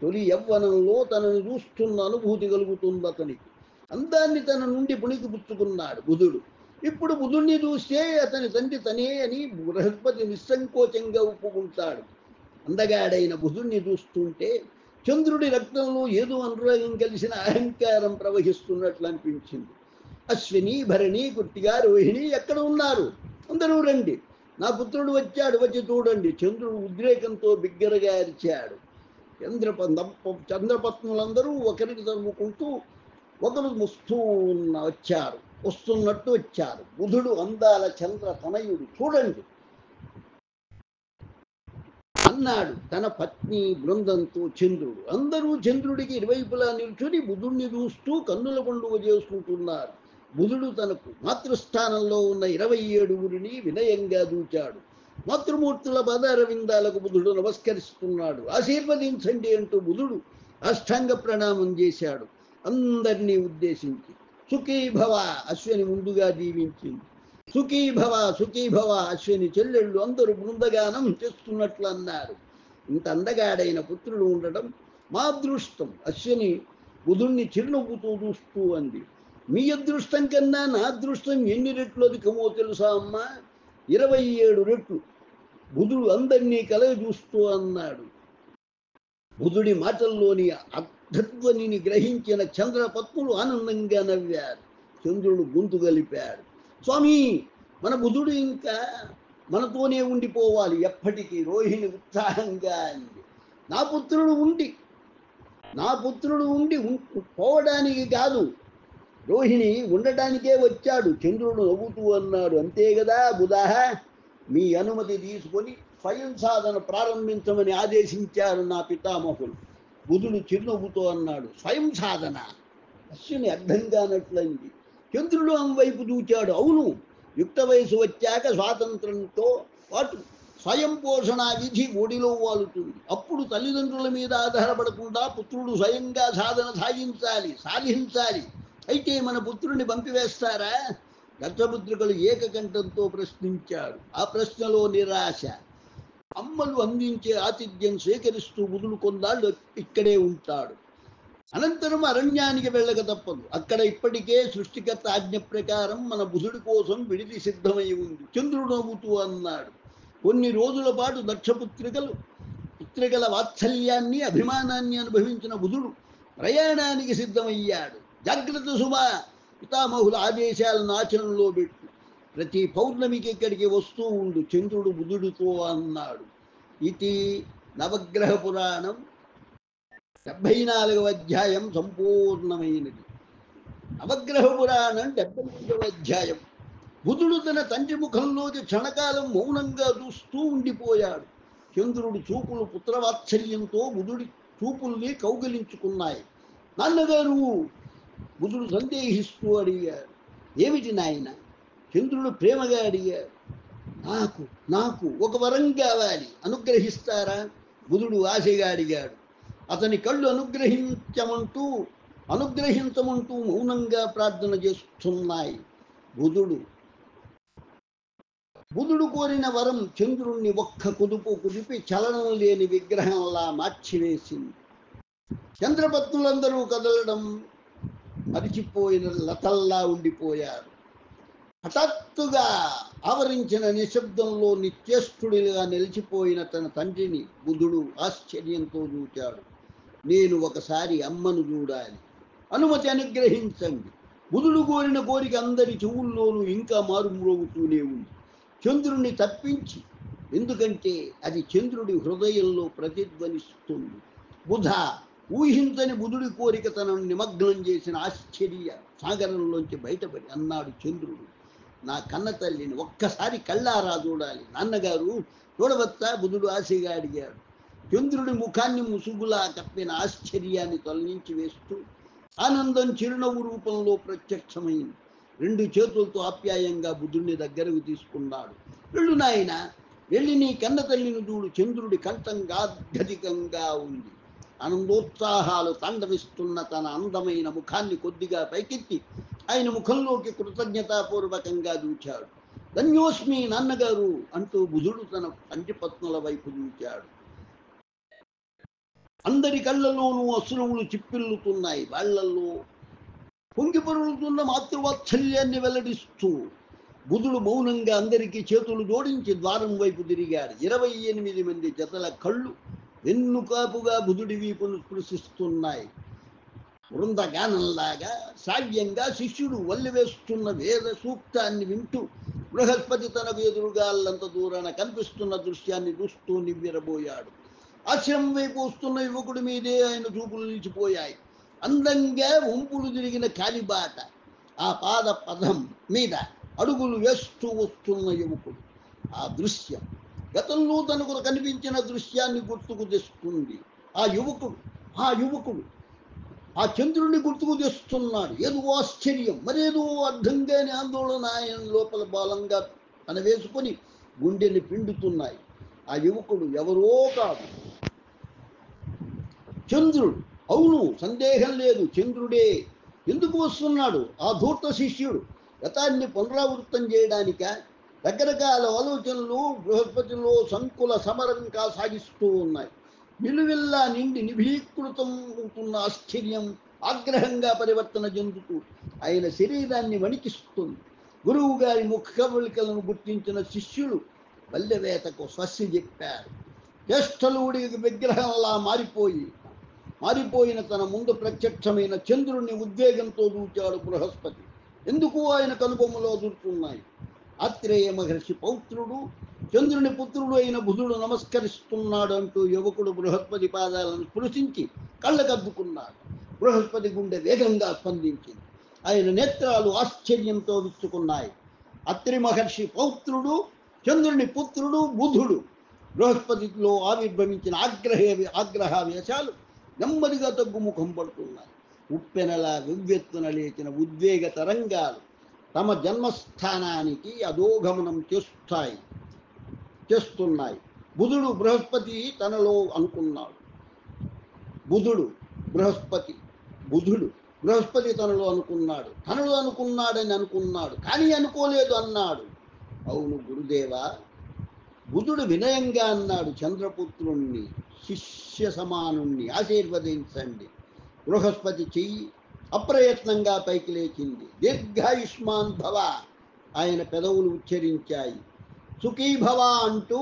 తొలి యవ్వనంలో తనను చూస్తున్న అనుభూతి కలుగుతుంది అతనికి. అందాన్ని తన నుండి పుణికి పుచ్చుకున్నాడు బుధుడు. ఇప్పుడు బుధుణ్ణి చూస్తే అతని తండ్రి తనే అని బృహస్పతి నిస్సంకోచంగా ఒప్పుకుంటాడు. అందగాడైన బుధుణ్ణి చూస్తుంటే చంద్రుడి రక్తంలో ఏదో అనురాగం కలిసిన అహంకారం ప్రవహిస్తున్నట్లు అనిపించింది. అశ్విని, భరణి, కృత్తిక, రోహిణి ఎక్కడ ఉన్నారు? అందరూ రండి, నా పుత్రుడు వచ్చాడు, వచ్చి చూడండి. చంద్రుడు ఉద్రేకంతో బిగ్గరగా అరిచాడు. చంద్రపత్నులందరూ ఒకరికి తరుముకుంటూ ఒకరు వస్తున్నట్టు వచ్చారు. బుధుడు అందాల చంద్ర తనయుడు, చూడండి అన్నాడు తన పత్ని బృందంతో. చంద్రుడు, అందరూ చంద్రుడికి ఇరువైపులా నిల్చుని బుధుడిని చూస్తూ కన్నుల పండుగ చేసుకుంటున్నారు. బుధుడు తనకు మాతృస్థానంలో ఉన్న 27 వినయంగా దూచాడు. మాతృమూర్తుల పాదారవిందాలకు బుధుడు నమస్కరిస్తున్నాడు. ఆశీర్వదించండి అంటూ బుధుడు అష్టాంగ ప్రణామం చేశాడు. అందరినీ ఉద్దేశించి సుఖీభవ అశ్విని ముందుగా దీవించింది. సుఖీభవ అశ్విని చెల్లెళ్ళు అందరూ బృందగానం చేస్తున్నట్లు అన్నారు. ఇంత అందగాడైన పుత్రుడు ఉండడం మా అదృష్టం. అశ్విని బుధుణ్ణి చిరునవ్వుతో చూస్తూ అంది. మీ అదృష్టం కన్నా నా అదృష్టం ఎన్ని రెట్లు అధికమో తెలుసా అమ్మా? 27 రెట్లు. బుధుడు అందరినీ కలగ చూస్తూ అన్నాడు. బుధుడి మాటల్లోని అర్ధధ్వనిని గ్రహించిన చంద్రపత్నులు ఆనందంగా నవ్వారు. చంద్రుడు గొంతు కలిపాడు. స్వామి, మన బుధుడు ఇంకా మనతోనే ఉండిపోవాలి ఎప్పటికీ. రోహిణి ఉత్సాహంగా అంది. నా పుత్రుడు ఉండి పోవడానికి కాదు, రోహిణి ఉండటానికే వచ్చాడు. చంద్రుడు నవ్వుతూ అన్నాడు. అంతే కదా బుధ, మీ అనుమతి తీసుకొని స్వయం సాధన ప్రారంభించమని ఆదేశించారు నా పితామహులు. బుధుడు చిరునవ్వుతో అన్నాడు. స్వయం సాధన? అశ్విని అర్థం కానట్లయింది. చంద్రుడు ఆమె వైపు దూచాడు. అవును, యుక్త వయసు వచ్చాక స్వాతంత్రంతో పాటు స్వయం పోషణ విధి ఒడిలో వాలుతుంది. అప్పుడు తల్లిదండ్రుల మీద ఆధారపడకుండా పుత్రుడు స్వయంగా సాధన సాధించాలి. అయితే మన పుత్రుని పంపివేస్తారా? దత్తపుత్రికలు ఏకకంఠంతో ప్రశ్నించాడు. ఆ ప్రశ్నలో నిరాశ. అమ్మలు అందించే ఆతిథ్యం స్వీకరిస్తూ బుధుడు కొన్నాళ్ళు ఇక్కడే ఉంటాడు. అనంతరం అరణ్యానికి వెళ్ళక తప్పదు. అక్కడ ఇప్పటికే సృష్టికర్త ఆజ్ఞ ప్రకారం మన బుధుడి కోసం విడిది సిద్ధమై ఉంది. చంద్రుడు నవ్వుతూ అన్నాడు. కొన్ని రోజుల పాటు పుత్రికల వాత్సల్యాన్ని అభిమానాన్ని అనుభవించిన బుధుడు ప్రయాణానికి సిద్ధమయ్యాడు. జాగ్రత్త సుమ, పితామహుల ఆదేశాలను ఆచరణలో పెట్టు. ప్రతి పౌర్ణమికి ఇక్కడికి వస్తూ ఉండు, చంద్రుడు బుధుడితో అన్నాడు. ఇది నవగ్రహ పురాణం 74వ అధ్యాయం సంపూర్ణమైనది. నవగ్రహ పురాణం 75వ అధ్యాయం. బుధుడు తన తండ్రి ముఖంలోకి క్షణకాలం మౌనంగా చూస్తూ ఉండిపోయాడు. చంద్రుడి చూపులు పుత్రవాత్సల్యంతో బుధుడి చూపుల్ని కౌగిలించుకున్నాయి. నాన్నగారు, బుధుడు సందేహిస్తూ అడిగాడు. ఏమిటి నాయన? చంద్రుడు ప్రేమగా అడిగాడు. నాకు నాకు ఒక వరం కావాలి, అనుగ్రహిస్తారా? బుధుడు ఆశగా అడిగాడు. అతని కళ్ళు అనుగ్రహించమంటూ మౌనంగా ప్రార్థన చేస్తున్నాయి. బుధుడు కోరిన వరం చంద్రుణ్ణి ఒక్క కుదుపు కుదిపి చలనం లేని విగ్రహంలా మార్చివేసింది. చంద్రపత్నులందరూ కదలడం మరిచిపోయిన లతల్లా ఉండిపోయారు. హఠాత్తుగా ఆవరించిన నిశ్శబ్దంలో నిశ్చేష్టుడిగా నిలిచిపోయిన తన తండ్రిని బుధుడు ఆశ్చర్యంతో చూచాడు. నేను ఒకసారి అమ్మను చూడాలి, అనుమతి అనుగ్రహించండి. బుధుడు కోరిన కోరిక అందరి చెవుల్లోనూ ఇంకా మారుమ్రోగుతూనే ఉంది. చంద్రుణ్ణి తప్పించి, ఎందుకంటే అది చంద్రుడి హృదయంలో ప్రతిధ్వనిస్తుంది. బుధ, ఊహించని బుధుడి కోరిక తనను నిమగ్నం చేసిన ఆశ్చర్య సాగరంలోంచి బయటపడి అన్నాడు చంద్రుడు. నా కన్న తల్లిని ఒక్కసారి కళ్ళారా చూడాలి. నాన్నగారు, చూడవచ్చా? బుధుడు ఆశగా అడిగాడు. చంద్రుడి ముఖాన్ని ముసుగులా కప్పిన ఆశ్చర్యాన్ని తొలగించి వేస్తూ ఆనందం చిరునవ్వు రూపంలో ప్రత్యక్షమైంది. 2 చేతులతో ఆప్యాయంగా బుధుడిని దగ్గరకు తీసుకున్నాడు. వెళ్ళు నాయన, వెళ్ళి నీ కన్న తల్లిని చూడు. చంద్రుడి కంఠం గాద్గదికంగా ఉంది. ఆనందోత్సాహాలు తాండవిస్తున్న తన అందమైన ముఖాన్ని కొద్దిగా పైకెత్తి ఆయన ముఖంలోకి కృతజ్ఞతాపూర్వకంగా చూచాడు. ధన్యోస్మి నాన్నగారు అంటూ బుధుడు తన తండ్రి పత్నుల వైపు చూచాడు. అందరి కళ్ళలోనూ అశ్రువులు చిప్పిల్లుతున్నాయి. వాళ్లలో పొంగి పొరులుతున్న మాతృవాత్సల్యాన్ని వెల్లడిస్తూ బుధుడు మౌనంగా అందరికీ చేతులు జోడించి ద్వారం వైపు తిరిగాడు. 28 మంది జతల కళ్ళు వెన్నుకాపుగా బుధుడి వీపును స్పృశిస్తున్నాయి. బృందగానంలాగా శ్రావ్యంగా శిష్యుడు వల్లివేస్తున్న వేద సూక్తాన్ని వింటూ బృహస్పతి తనకు ఎదురుగా అల్లంత దూరాన కనిపిస్తున్న దృశ్యాన్ని చూస్తూ నివ్వెరబోయాడు. ఆశ్రమం వైపు వస్తున్న యువకుడి మీదే ఆయన చూపులు నిలిచిపోయాయి. అందంగా వంపులు తిరిగిన కాలిబాట, ఆ పాద పదం మీద అడుగులు వేస్తూ వస్తున్న యువకుడు. ఆ దృశ్యం గతంలో తనకు కనిపించిన దృశ్యాన్ని గుర్తుకు తెస్తుంది. ఆ యువకుడు ఆ చంద్రుడిని గుర్తుకు తెస్తున్నాడు. ఏదో ఆశ్చర్యం, మరేదో అర్థం కాని ఆందోళన ఆయన లోపల బలంగా వేసుకొని గుండెని పిండుతున్నాయి. ఆ యువకుడు ఎవరో కాదు, చంద్రుడు. అవును, సందేహం లేదు, చంద్రుడే. ఎందుకు వస్తున్నాడు? ఆ ధూర్త శిష్యుడు గతాన్ని పునరావృతం చేయడానిక? రకరకాల ఆలోచనలు బృహస్పతిలో సంకుల సమరంగా సాగిస్తూ ఉన్నాయి. నిలువెల్లా నిండి నిభీకృతం అవుతున్న ఆశ్చర్యం ఆగ్రహంగా పరివర్తన చెందుతూ ఆయన శరీరాన్ని వణికిస్తుంది. గురువు గారి ముఖ కవళికలను గుర్తించిన శిష్యులు బల్లెవేతకు స్వస్తి చెప్పారు. జ్యేష్ఠలుడి విగ్రహంలా మారిపోయిన తన ముందు ప్రత్యక్షమైన చంద్రుణ్ణి ఉద్వేగంతో చూచాడు బృహస్పతి. ఎందుకు ఆయన కనుబొమ్మలో దూరుతున్నాయి. ఆత్రేయ మహర్షి పౌత్రుడు, చంద్రుని పుత్రుడు అయిన బుధుడు నమస్కరిస్తున్నాడు అంటూ యువకుడు బృహస్పతి పాదాలను స్పృశించి కళ్ళకద్దుకున్నాడు. బృహస్పతి గుండె వేగంగా స్పందించింది. ఆయన నేత్రాలు ఆశ్చర్యంతో విచ్చుకున్నాయి. అత్రి మహర్షి పౌత్రుడు, చంద్రుని పుత్రుడు బుధుడు. బృహస్పతిలో ఆవిర్భవించిన ఆగ్రహావేశాలు నెమ్మదిగా తగ్గుముఖం పడుతున్నాయి. ఉప్పెనలా వెవ్వెత్తున లేచిన ఉద్వేగ తరంగాలు తమ జన్మస్థానానికి అధోగమనం చేస్తున్నాయి. బుధుడు బృహస్పతి తనలో అనుకున్నాడు. బుధుడు బృహస్పతి తనలో అనుకున్నాడని అనుకున్నాడు, కానీ అనుకోలేదు అన్నాడు. అవును గురుదేవా, బుధుడు వినయంగా అన్నాడు, చంద్రపుత్రుణ్ణి, శిష్య సమానుణ్ణి ఆశీర్వదించండి. బృహస్పతి చెయ్యి అప్రయత్నంగా పైకి లేచింది. దీర్ఘాయుష్మాన్ భవ ఆయన పెదవులు ఉచ్చరించాయి. సుఖీభవ అంటూ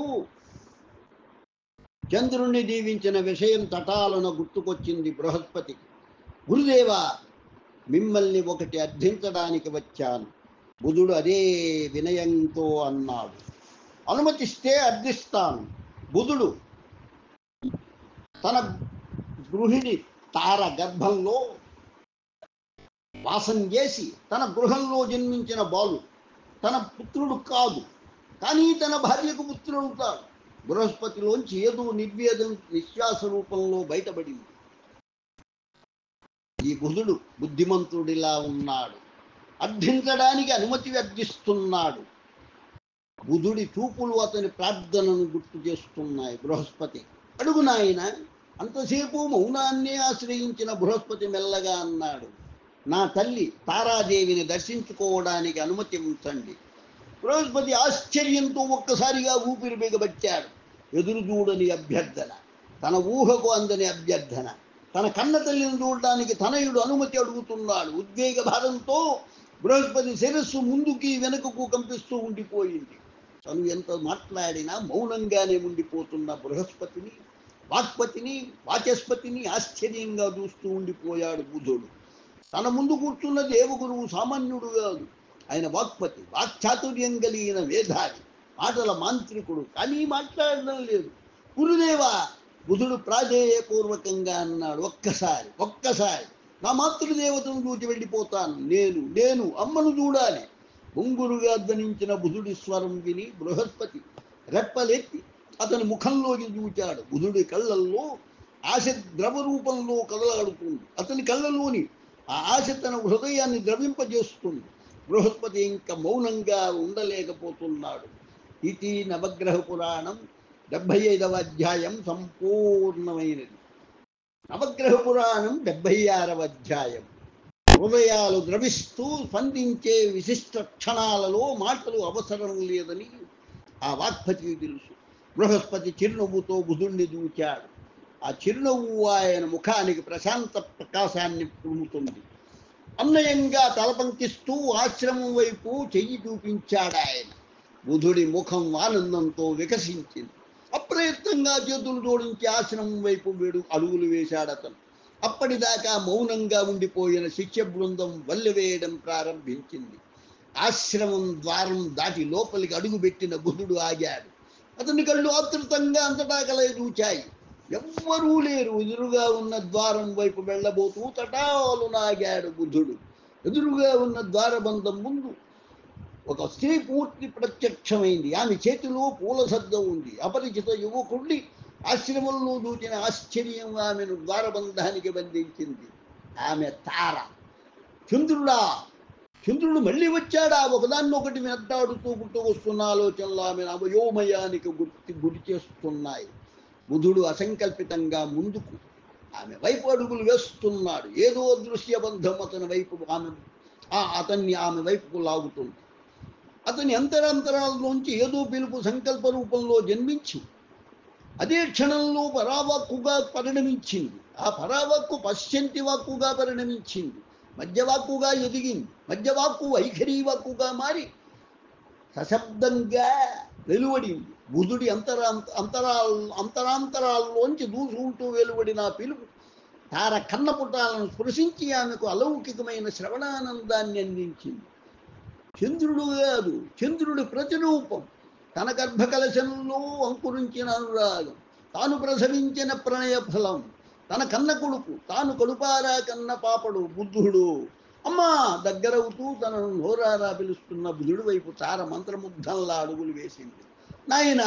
చంద్రుణ్ణి దీవించిన విషయం తటాలన గుర్తుకొచ్చింది బృహస్పతికి. గురుదేవా, మిమ్మల్ని ఒకటి అర్థించడానికి వచ్చాను. బుధుడు అదే వినయంతో అన్నాడు. అనుమతిస్తే అర్థిస్తాను. బుధుడు తన గృహిణి తార గర్భంలో వాసం చేసి తన గృహంలో జన్మించిన బాలు తన పుత్రుడు కాదు, కానీ తన భార్యకు పుత్రుడుతాడు. బృహస్పతిలోంచి ఏదో నిర్వేదం నిశ్వాస రూపంలో బయటపడింది. ఈ బుధుడు బుద్ధిమంతుడిలా ఉన్నాడు, అర్థించడానికి అనుమతి అర్థిస్తున్నాడు. బుధుడి చూపులు అతని ప్రార్థనను గుర్తు చేస్తున్నాయి. బృహస్పతి అడుగు నాయన. అంతసేపు మౌనాన్నే ఆశ్రయించిన బృహస్పతి మెల్లగా అన్నాడు, నా తల్లి తారాదేవిని దర్శించుకోవడానికి అనుమతి ఉంచండి. బృహస్పతి ఆశ్చర్యంతో ఒక్కసారిగా ఊపిరి బిగబట్టాడు. ఎదురు చూడని అభ్యర్థన, తన ఊహకు అందని అభ్యర్థన. తన కన్న తల్లిని చూడడానికి తనయుడు అనుమతి అడుగుతున్నాడు. ఉద్వేగ భారంతో బృహస్పతి శిరస్సు ముందుకి వెనుకకు కంపిస్తూ ఉండిపోయింది. తను ఎంత మాట్లాడినా మౌనంగానే ఉండిపోతున్న బృహస్పతిని, వాక్పతిని, వాచస్పతిని ఆశ్చర్యంగా చూస్తూ ఉండిపోయాడు బుధుడు. తన ముందు కూర్చున్న దేవగురువు సామాన్యుడు కాదు. ఆయన వాక్పతి, వాక్చాతుర్యం కలిగిన వేదాది, మాటల మాంత్రికుడు, కానీ మాట్లాడడం లేదు. గురుదేవా, బుధుడు ప్రాధేయపూర్వకంగా అన్నాడు, ఒక్కసారి నా మాతృదేవతను చూచి వెళ్ళిపోతాను. నేను అమ్మను చూడాలి. బొంగురుగా ధ్వనించిన బుధుడి స్వరం విని బృహస్పతి రెప్పలెత్తి అతని ముఖంలోకి చూచాడు. బుధుడి కళ్ళల్లో ఆశ ద్రవ రూపంలో కదలాడుతుంది. అతని కళ్ళలోని ఆ ఆశ తన హృదయాన్ని ద్రవింపజేస్తుంది. బృహస్పతి ఇంకా మౌనంగా ఉండలేకపోతున్నాడు. ఇది నవగ్రహ పురాణం 75వ అధ్యాయం సంపూర్ణమైనది. నవగ్రహ పురాణం 76వ అధ్యాయం. హృదయాలు ద్రవిస్తూ స్పందించే విశిష్ట క్షణాలలో మాటలు అవసరం లేదని ఆ వాక్పతికి తెలుసు. బృహస్పతి చిరునవ్వుతో బుధుణ్ణి చూచాడు. ఆ చిరునవ్వు ఆయన ముఖానికి ప్రశాంత ప్రకాశాన్ని పులుముతుంది. అన్నయంగా తలపంకిస్తూ ఆశ్రమం వైపు చెయ్యి చూపించాడు ఆయన. బుధుడి ముఖం ఆనందంతో వికసించింది. అప్రయత్నంగా చేతులు జోడించి ఆశ్రమం వైపు అడుగులు వేశాడు అతను. అప్పటిదాకా మౌనంగా ఉండిపోయిన శిష్య బృందం వల్లెవేయడం ప్రారంభించింది. ఆశ్రమం ద్వారం దాటి లోపలికి అడుగుపెట్టిన బుధుడు ఆగాడు. అతని కళ్ళు ఆతృతంగా అంతటా కలయి చూచాయి. ఎవ్వరూ లేరు. ఎదురుగా ఉన్న ద్వారం వైపు వెళ్ళబోతూ తటాలు నాగాడు బుధుడు. ఎదురుగా ఉన్న ద్వారబంధం ముందు ఒక స్త్రీ పూర్తి ప్రత్యక్షమైంది. ఆమె చేతిలో పూల సద్దం ఉంది. అపరిచిత యువకుడిని ఆశ్రమంలో చూచిన ఆశ్చర్యం ఆమెను ద్వారబంధానికి బంధించింది. ఆమె తార. చంద్రుడు మళ్ళీ వచ్చాడా? ఒకదాన్నొకటి వెంటాడుతూ గుర్తుకొస్తున్న ఆలోచనలు ఆమెను అయోమయానికి గురి చేస్తున్నాయి. బుధుడు అసంకల్పితంగా ముందుకు ఆమె వైపు అడుగులు వేస్తున్నాడు. ఏదో దృశ్యబంధం అతన్ని ఆమె వైపుకు లాగుతుంది. అతని అంతరాంతరాల్లోంచి ఏదో పిలుపు సంకల్ప రూపంలో జన్మించి అదే క్షణంలో పరావాక్కుగా పరిణమించింది. ఆ పరావాక్కు పశ్చంతి వాక్కుగా పరిణమించింది. మధ్యవాక్కుగా ఎదిగింది. మధ్యవాక్కు వైఖరి వాక్కుగా మారి సశబ్దంగా వెలువడింది. బుధుడి అంతరాంతరాల్లోంచి దూసుకుంటూ వెలువడిన పిలుపు తార కన్నపుటాలను స్పృశించి ఆమెకు అలౌకికమైన శ్రవణానందాన్ని అందించింది. చంద్రుడు కాదు, చంద్రుడి ప్రతిరూపం. తన గర్భకలశంలో అంకురించిన అనురాగం, తాను ప్రసవించిన ప్రణయ ఫలం, తన కన్న కొడుకు, తాను కడుపారా కన్న పాపడు బుద్ధుడు. అమ్మా దగ్గరవుతూ తనను నోరారా పిలుస్తున్న బుధుడి వైపు తార మంత్రముగ్ధంలా అడుగులు వేసింది. నాయన,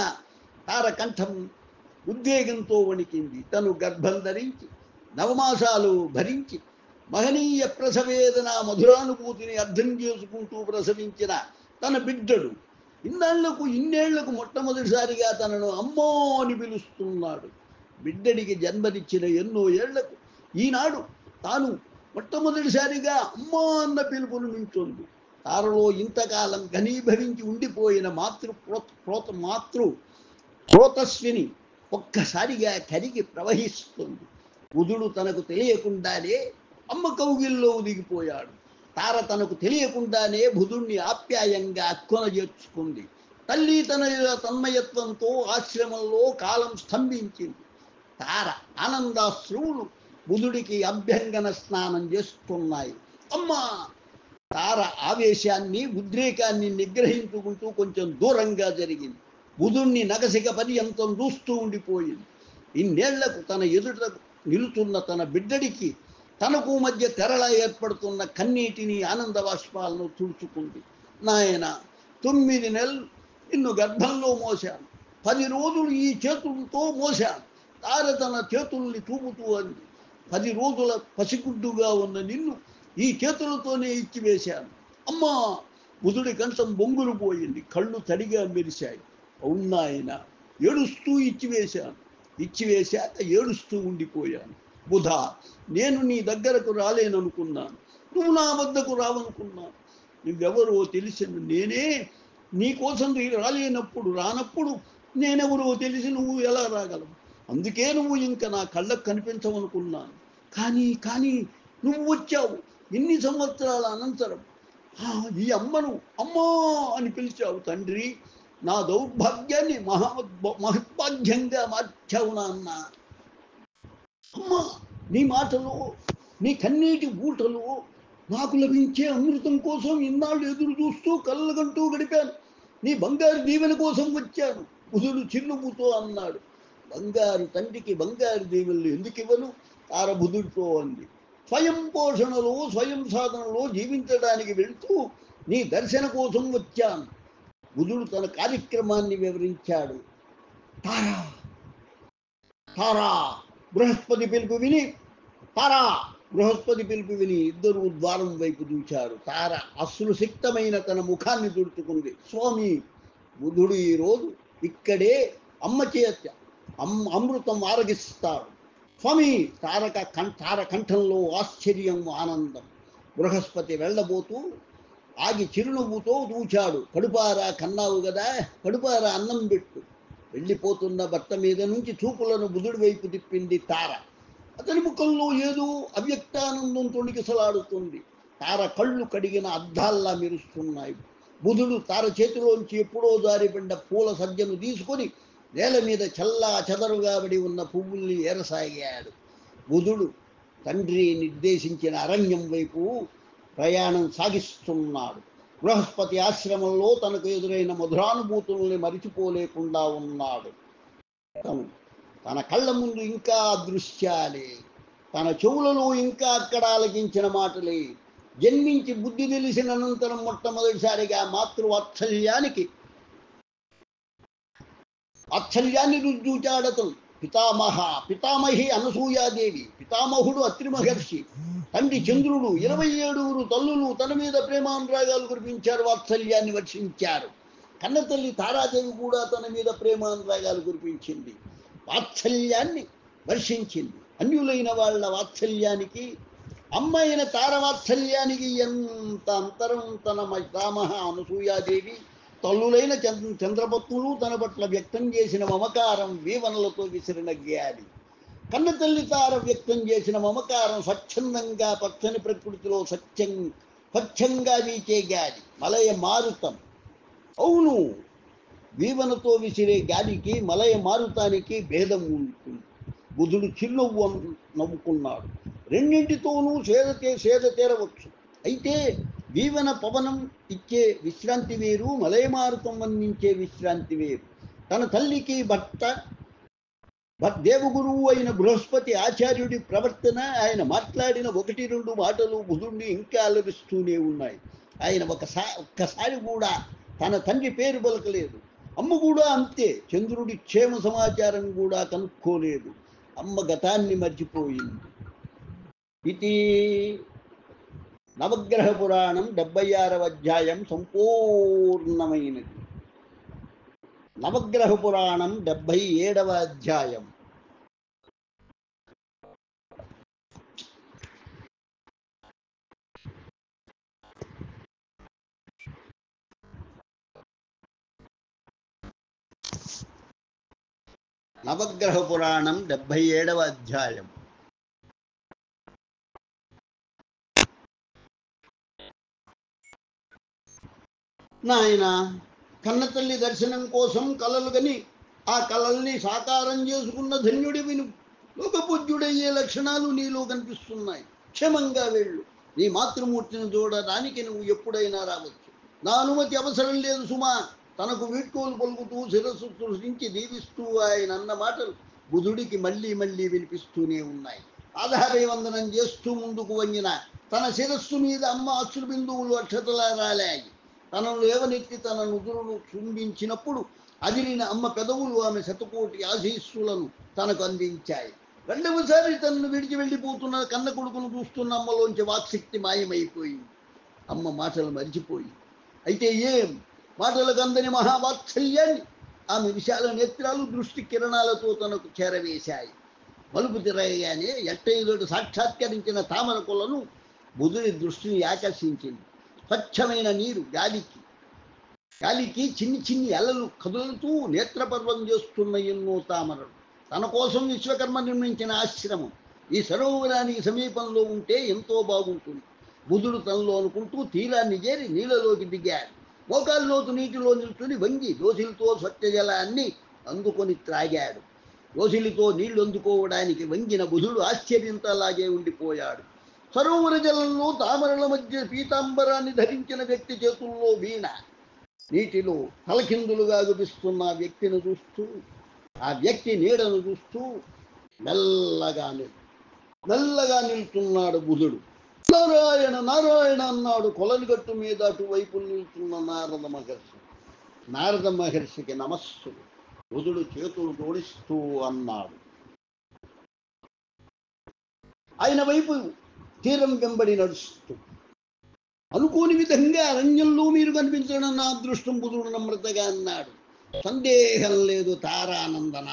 తార కంఠం ఉద్వేగంతో వణికింది. తను గర్భం ధరించి 9 మాసాలు భరించి మహనీయ ప్రసవేదన మధురానుభూతిని అర్థం చేసుకుంటూ ప్రసవించిన తన బిడ్డడు ఇన్నేళ్లకు మొట్టమొదటిసారిగా తనను అమ్మో అని పిలుస్తున్నాడు. బిడ్డడికి జన్మనిచ్చిన ఎన్నో ఏళ్లకు ఈనాడు తాను మొట్టమొదటిసారిగా అమ్మా అన్న పిలుపును వింటుంది. తారలో ఇంతకాలం ఘనీభవించి ఉండిపోయిన ప్రోతస్విని ఒక్కసారిగా కరిగి ప్రవహిస్తుంది. బుధుడు తనకు తెలియకుండానే అమ్మ కౌగిల్లో దిగిపోయాడు. తార తనకు తెలియకుండానే బుధుణ్ణి ఆప్యాయంగా అక్కున చేర్చుకుంది. తల్లి తన తన్మయత్వంతో ఆశ్రమంలో కాలం స్తంభించింది. తార ఆనందాశ్రువులు బుధుడికి అభ్యంగన స్నానం చేస్తున్నాయి. అమ్మా! తార ఆవేశాన్ని ఉద్రేకాన్ని నిగ్రహించుకుంటూ కొంచెం దూరంగా జరిగింది. బుధుణ్ణి నగసిక పర్యంతం చూస్తూ ఉండిపోయింది. ఇన్నేళ్లకు తన ఎదుట నిలుతున్న తన బిడ్డడికి తనకు మధ్య తెరలా ఏర్పడుతున్న కన్నీటిని ఆనంద బాష్పాలను తుడుచుకుంది. నాయన, 9 నెలలు నిన్ను గర్భంలో మోశాను, 10 రోజులు ఈ చేతులతో మోశాను. తార తన చేతుల్ని చూపుతూ అంది, 10 రోజుల పసిగుడ్డుగా ఉన్న నిన్ను ఈ చేతులతోనే ఇచ్చివేశాను. అమ్మా! బుధుడి కంఠం బొంగులు పోయింది, కళ్ళు తడిగా మెరిశాయి. అవునాయన, ఏడుస్తూ ఇచ్చివేశాను. ఇచ్చివేశాక ఏడుస్తూ ఉండిపోయాను. బుధ, నేను నీ దగ్గరకు రాలేననుకున్నాను, నువ్వు నా వద్దకు రావనుకున్నాను. నువ్వెవరో తెలిసిన నేనే నీకోసం రానప్పుడు నేనెవరో తెలిసి నువ్వు ఎలా రాగలవు? అందుకే నువ్వు ఇంకా నా కళ్ళకు కనిపించవనుకున్నాను. కానీ నువ్వు వచ్చావు. ఇన్ని సంవత్సరాల అనంతరం ఈ అమ్మను అమ్మా అని పిలిచావు. తండ్రి, నా దౌర్భాగ్యాన్ని మహద్భాగ్యంగా మార్చావు నాన్న. అమ్మా, నీ మాటలో, నీ కన్నీటి బూటలో నాకు లభించే అమృతం కోసం ఇన్నాళ్ళు ఎదురు చూస్తూ కళ్ళగంటూ గడిపాను. నీ బంగారు దీవెన కోసం వచ్చాను. బుధుడు చిరునవ్వుతో అన్నాడు. బంగారు తండ్రికి బంగారు దీవెనలు ఎందుకు ఇవ్వను? తార బుధుడితో అంది. స్వయం పోషణలో, స్వయం సాధనలో జీవించడానికి వెళుతూ నీ దర్శన కోసం వచ్చాను. బుధుడు తన కార్యక్రమాన్ని వివరించాడు. తారా తారా బృహస్పతి పిలుపు విని తారా బృహస్పతి పిలుపు విని ఇద్దరు ద్వారం వైపు చూచారు. తార అశ్రుసిక్తమైన తన ముఖాన్ని తుడుచుకుంది. స్వామి, బుధుడు ఈరోజు ఇక్కడే అమ్మ చేత అమృతం ఆరగిస్తాడు. స్వామి! తార కంఠంలో ఆశ్చర్యం, ఆనందం. బృహస్పతి వెళ్ళబోతూ ఆగి చిరునవ్వుతో చూచాడు. కడుపారా కన్నావు కదా, కడుపారా అన్నం పెట్టు. వెళ్ళిపోతున్న భర్త మీద నుంచి చూపులను బుధుడి వైపు తిప్పింది తార. అతని ముఖంలో ఏదో అవ్యక్తానందం తొణికిసలాడుతుంది. తార కళ్ళు కడిగిన అద్దాల్లా మెరుస్తున్నాయి. బుధుడు తార చేతిలోంచి ఎప్పుడో జారిపడ్డ పూల సజ్జను తీసుకొని నేల మీద చల్లా చెదరుగా పడి ఉన్న పువ్వుల్ని ఏరసాగాడు. బుధుడు తండ్రి నిర్దేశించిన అరణ్యం వైపు ప్రయాణం సాగిస్తున్నాడు. బృహస్పతి ఆశ్రమంలో తనకు ఎదురైన మధురానుభూతుల్ని మరిచిపోలేకుండా ఉన్నాడు. తన కళ్ళ ముందు ఇంకా దృశ్యాలే, తన చెవులలో ఇంకా అక్కడ ఆలకించిన మాటలే. జన్మించి బుద్ధి తెలిసిన అనంతరం మొట్టమొదటిసారిగా వాత్సల్యాన్ని రుజుచాడతను. పితామహి అనసూయాదేవి, పితామహుడు అత్రి మహర్షి, తండ్రి చంద్రుడు, 27 తల్లులు తన మీద ప్రేమానురాగాలు కురిపించారు, వాత్సల్యాన్ని వర్షించారు. కన్నతల్లి తారాదేవి కూడా తన మీద ప్రేమానురాగాలు కురిపించింది, వాత్సల్యాన్ని వర్షించింది. అన్యులైన వాళ్ళ వాత్సల్యానికి, అమ్మైన తార వాత్సల్యానికి ఎంత అంతరం! తన పితామహ అనసూయాదేవి తల్లులైన చంద్రపత్నులు తన పట్ల వ్యక్తం చేసిన మమకారం వీవనలతో విసిరిన గాలి. కన్నతల్లి తార వ్యక్తం చేసిన మమకారం స్వచ్ఛందంగా పచ్చని ప్రకృతిలో స్వచ్ఛంగా వీచే గాలి, మలయ మారుతం. అవును, వీవనతో విసిరే గాలికి మలయ మారుతానికి భేదం ఉంటుంది. బుధుడు చిరునవ్వు నవ్వుకున్నాడు. రెండింటితోనూ సేద తీరవచ్చు. అయితే వీవన పవనం ఇచ్చే విశ్రాంతి వేరు, మలయమారుతం అందించే విశ్రాంతి వేరు. తన తల్లికి దేవగురువు అయిన బృహస్పతి ఆచార్యుడి ప్రవర్తన, ఆయన మాట్లాడిన 1-2 మాటలు బుధుడిని ఇంకా అలరిస్తూనే ఉన్నాయి. ఆయన ఒక్కసారి కూడా తన తండ్రి పేరు పలకలేదు. అమ్మ కూడా అంతే. చంద్రుడి క్షేమ సమాచారం కూడా కనుక్కోలేదు. అమ్మ గతాన్ని మర్చిపోయింది. ఇది నవగ్రహ పురాణం 76వ అధ్యాయం సంపూర్ణమైనది. నవగ్రహ పురాణం 77వ అధ్యాయం. నవగ్రహ పురాణం 77వ అధ్యాయం. నాయన, కన్నతల్లి దర్శనం కోసం కలలు గని ఆ కలల్ని సాకారం చేసుకున్న ధన్యుడి విను. లోకపూజ్యుడయ్యే లక్షణాలు నీలో కనిపిస్తున్నాయి. క్షేమంగా వెళ్ళు. నీ మాతృమూర్తిని చూడడానికి నువ్వు ఎప్పుడైనా రావచ్చు. నా అనుమతి అవసరం లేదు సుమా. తనకు వీడ్కోలు పలుకుతూ శిరస్సు సృష్టించి దీవిస్తూ ఆయన అన్న మాటలు బుధుడికి మళ్ళీ మళ్ళీ వినిపిస్తూనే ఉన్నాయి. ఆధారవందనం చేస్తూ ముందుకు వంగిన తన శిరస్సు మీద అమ్మ అశ్రు బిందువులు అక్షతలా రాలాయి. తనను లేవనెత్తి తన నుదురును చుంబించినప్పుడు అదిరిన అమ్మ పెదవులు ఆమె శతకోటి ఆశీస్సులను తనకు అందించాయి. రెండవసారి తనను విడిచి వెళ్ళిపోతున్న కన్న కొడుకును చూస్తున్న అమ్మలోంచి వాక్శక్తి మాయమైపోయింది. అమ్మ మాటలు మరిచిపోయి, అయితే ఏం మాటలకు అందని మహావాత్సల్యాన్ని ఆమె విశాల నేత్రాలు దృష్టి కిరణాలతో తనకు చేరవేశాయి. మలుపు తిరగగానే ఎట్టయిదోటి సాక్షాత్కరించిన తామర కొలను బుధుడి దృష్టిని ఆకర్షించింది. స్వచ్ఛమైన నీరు గాలికి చిన్ని చిన్ని అలలు కదులుతూ నేత్రపర్వం చేస్తున్న ఎన్నో తామరలు. తన కోసం విశ్వకర్మ నిర్మించిన ఆశ్రమం ఈ సరోవరానికి సమీపంలో ఉంటే ఎంతో బాగుంటుంది. బుధుడు తనలో అనుకుంటూ తీరాన్ని చేరి నీళ్ళలోకి దిగాడు. మోకాల్లోతు నీటిలో నిల్చుని వంగి దోసిలతో స్వచ్ఛ జలాన్ని అందుకొని త్రాగాడు. దోసిలితో నీళ్లు అందుకోవడానికి వంగిన బుధుడు ఆశ్చర్యంతో అలాగే ఉండిపోయాడు. సరోవర జలంలో తామరల మధ్య పీతాంబరాన్ని ధరించిన వ్యక్తి చేతుల్లో వీణ. నీటిలో తలకిందులుగా గుపిస్తున్న వ్యక్తిని చూస్తూ, ఆ వ్యక్తి నీడను చూస్తూ మెల్లగా నిల్చున్నాడు బుధుడు. నారాయణ నారాయణ అన్నాడు కొలనిగట్టు మీద అటువైపు నిల్చున్న నారద మహర్షికి నమస్సులు. బుధుడు చేతులు జోడిస్తూ అన్నాడు. ఆయన వైపు తీరం వెంబడి నడుస్తూ, అనుకోని విధంగా అరణ్యంలో మీరు కనిపించడం నా అదృష్టం బుధుడు నమ్రతగా అన్నాడు. సందేహం లేదు తారానందన,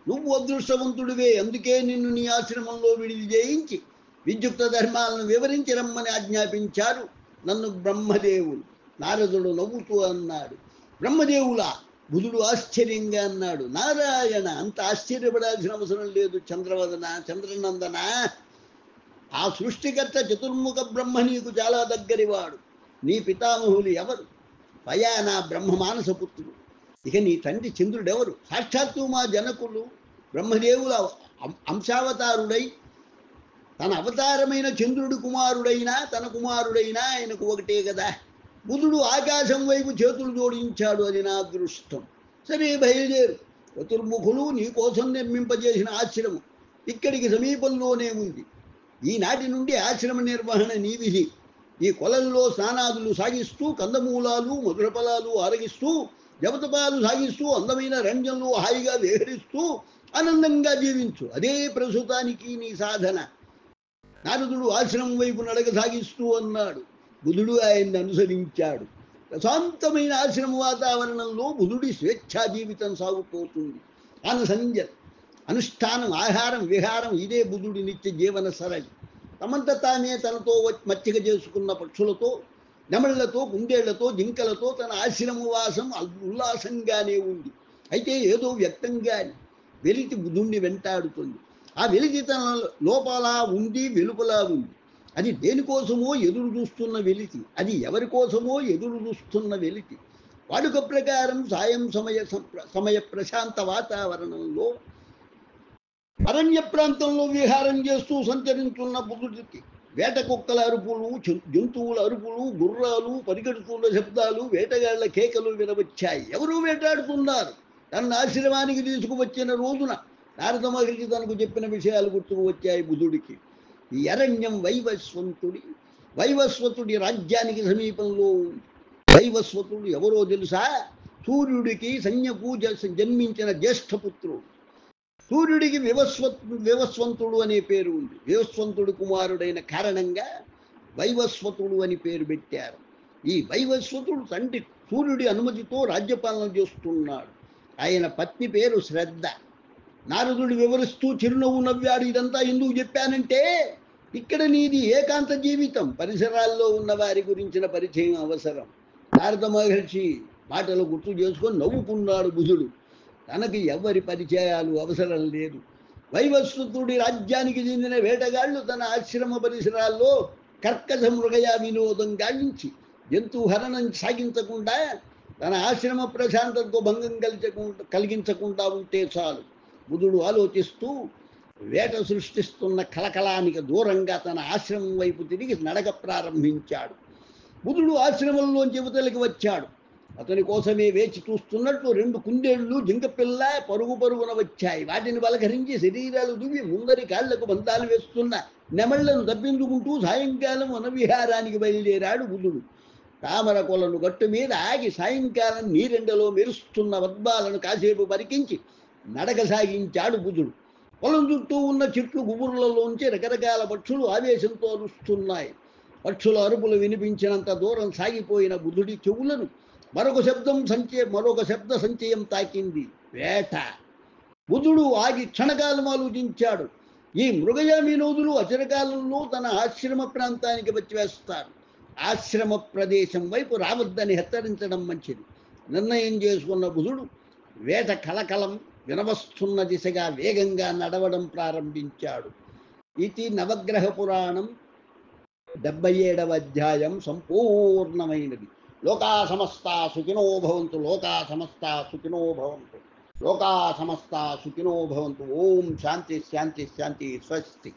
నువ్వు అదృష్టవంతుడివే. అందుకే నిన్ను నీ ఆశ్రమంలో విడిది చేయించి విద్యుక్త ధర్మాలను వివరించి రమ్మని ఆజ్ఞాపించారు నన్ను బ్రహ్మదేవులు. నారదుడు నవ్వుతూ అన్నాడు. బ్రహ్మదేవులా? బుధుడు ఆశ్చర్యంగా అన్నాడు. నారాయణ, అంత ఆశ్చర్యపడాల్సిన అవసరం లేదు చంద్రనందన. ఆ సృష్టికర్త చతుర్ముఖ బ్రహ్మ నీకు చాలా దగ్గరివాడు. నీ పితామహులు ఎవరు? పయా నా బ్రహ్మ మానసపుత్రుడు. ఇక నీ తండ్రి చంద్రుడెవరు? సాక్షాత్తు మా జనకులు. బ్రహ్మదేవుల అంశావతారుడై తన అవతారమైన చంద్రుడి కుమారుడైనా తన కుమారుడైనా ఆయనకు ఒకటే కదా. బుధుడు ఆకాశం వైపు చేతులు జోడించాడు. అది నా అదృష్టం. సరే, బయలుదేరు. చతుర్ముఖులు నీ కోసం నిర్మింపజేసిన ఆశ్రమం ఇక్కడికి సమీపంలోనే ఉంది. ఈనాటి నుండి ఆశ్రమ నిర్వహణ నీ విధి. ఈ కొలల్లో స్నానాదులు సాగిస్తూ, కందమూలాలు మధుర ఫలాలు ఆరగిస్తూ, జపతపాలు సాగిస్తూ, అందమైన రంజంలో హాయిగా విహరిస్తూ ఆనందంగా జీవించు. అదే ప్రస్తుతానికి నీ సాధన. నారదుడు ఆశ్రమం వైపు నడక సాగిస్తూ అన్నాడు. బుధుడు ఆయన్ని అనుసరించాడు. ప్రశాంతమైన ఆశ్రమ వాతావరణంలో బుధుడి స్వేచ్ఛా జీవితం సాగుపోతుంది. అనుష్ఠానం, ఆహారం, విహారం ఇదే బుధుడి నిత్య జీవన సరళి. తమంత తానే తనతో మచ్చిక చేసుకున్న పక్షులతో, నెమళ్లతో, కుందేళ్లతో, జింకలతో తన ఆశ్రమవాసం ఉల్లాసంగానే ఉంది. అయితే ఏదో వ్యక్తంగాని వెలితి బుధుణ్ణి వెంటాడుతుంది. ఆ వెలితి తన లోపల ఉంది, వెలుపలా ఉంది. అది దేనికోసమో ఎదురు చూస్తున్న వెలితి. అది ఎవరి కోసమో ఎదురు చూస్తున్న వెలితి. వాడుక ప్రకారం సాయం సమయ ప్రశాంత వాతావరణంలో అరణ్య ప్రాంతంలో విహారం చేస్తూ సంచరించున్న బుధుడికి వేట కుక్కల అరుపులు, జంతువుల అరుపులు, గుర్రాలు, పరిగెడుతున్న శబ్దాలు, వేటగాళ్ల కేకలు వినవచ్చాయి. ఎవరూ వేటాడుతున్నారు. తన ఆశ్రమానికి తీసుకువచ్చిన రోజున నారద మహర్షి తనకు చెప్పిన విషయాలు గుర్తుకు వచ్చాయి బుధుడికి. ఈ అరణ్యం వైవస్వతుడి రాజ్యానికి సమీపంలో ఉంది. వైవస్వతుడు ఎవరో తెలుసా? సూర్యుడికి సంజ్ఞకు జన్మించిన జ్యేష్ఠపుత్రుడు. సూర్యుడికి వివస్వంతుడు అనే పేరు ఉంది. వివస్వంతుడు కుమారుడైన కారణంగా వైవస్వతుడు అని పేరు పెట్టారు. ఈ వైవస్వతుడు తండ్రి సూర్యుడి అనుమతితో రాజ్యపాలన చేస్తున్నాడు. ఆయన పత్ని పేరు శ్రద్ధ. నారదుడు వివరిస్తూ చిరునవ్వు నవ్వాడు. ఇదంతా ఎందుకు చెప్పానంటే, ఇక్కడ నీది ఏకాంత జీవితం. పరిసరాల్లో ఉన్న వారి గురించిన పరిచయం అవసరం. నారద మహర్షి మాటలు గుర్తు చేసుకొని నవ్వుకున్నాడు బుధుడు. తనకి ఎవరి పరిచయాలు అవసరం లేదు. వైవస్వతుడి రాజ్యానికి చెందిన వేటగాళ్ళు తన ఆశ్రమ పరిసరాల్లో కర్కశ మృగయ వినోదం గావించి జంతు హరణం సాగించకుండా తన ఆశ్రమ ప్రశాంతతకు భంగం కలిగించకుండా ఉంటే చాలు. బుధుడు ఆలోచిస్తూ వేట సృష్టిస్తున్న కలకలానికి దూరంగా తన ఆశ్రమం వైపు తిరిగి నడక ప్రారంభించాడు. బుధుడు ఆశ్రమంలోంచి యువతలకి వచ్చాడు. అతని కోసమే వేచి చూస్తున్నట్లు 2 కుందేళ్లు జింకపిల్ల పరుగున వచ్చాయి. వాటిని పలకరించి శరీరాలు దువ్వి ముందరి కాళ్లకు బంధాలు వేస్తున్న నెమళ్లను తప్పించుకుంటూ సాయంకాలం వనవిహారానికి బయలుదేరాడు బుధుడు. తామర కొలను గట్టు మీద ఆగి సాయంకాలం నీరెండలో మెరుస్తున్న వద్బాలను కాసేపు పరికించి నడక సాగించాడు బుధుడు. పొలం చుట్టూ ఉన్న చెట్లు గుబుర్లలోంచి రకరకాల పక్షులు ఆవేశంతో అరుస్తున్నాయి. పక్షుల అరుపులు వినిపించినంత దూరం సాగిపోయిన బుధుడి చెవులను మరొక శబ్ద సంచయం తాకింది. వేట. బుధుడు ఆగి క్షణకాలం ఆలోచించాడు. ఈ మృగయ వినోదులు అచిరకాలంలో తన ఆశ్రమ ప్రాంతానికి వచ్చి వేస్తారు. ఆశ్రమ ప్రదేశం వైపు రావద్దని హెచ్చరించడం మంచిది. నిర్ణయం చేసుకున్న బుధుడు వేట కలకలం వినవస్తున్న దిశగా వేగంగా నడవడం ప్రారంభించాడు. ఇది నవగ్రహ పురాణం 77వ అధ్యాయం సంపూర్ణమైనది. లోకా సమస్తా సుఖినో భవంతు. లోకా సమస్తా సుఖినో భవంతు. లోకా సమస్తా సుఖినో భవంతు. ఓం శాంతి శాంతి శాంతి. స్వస్తి.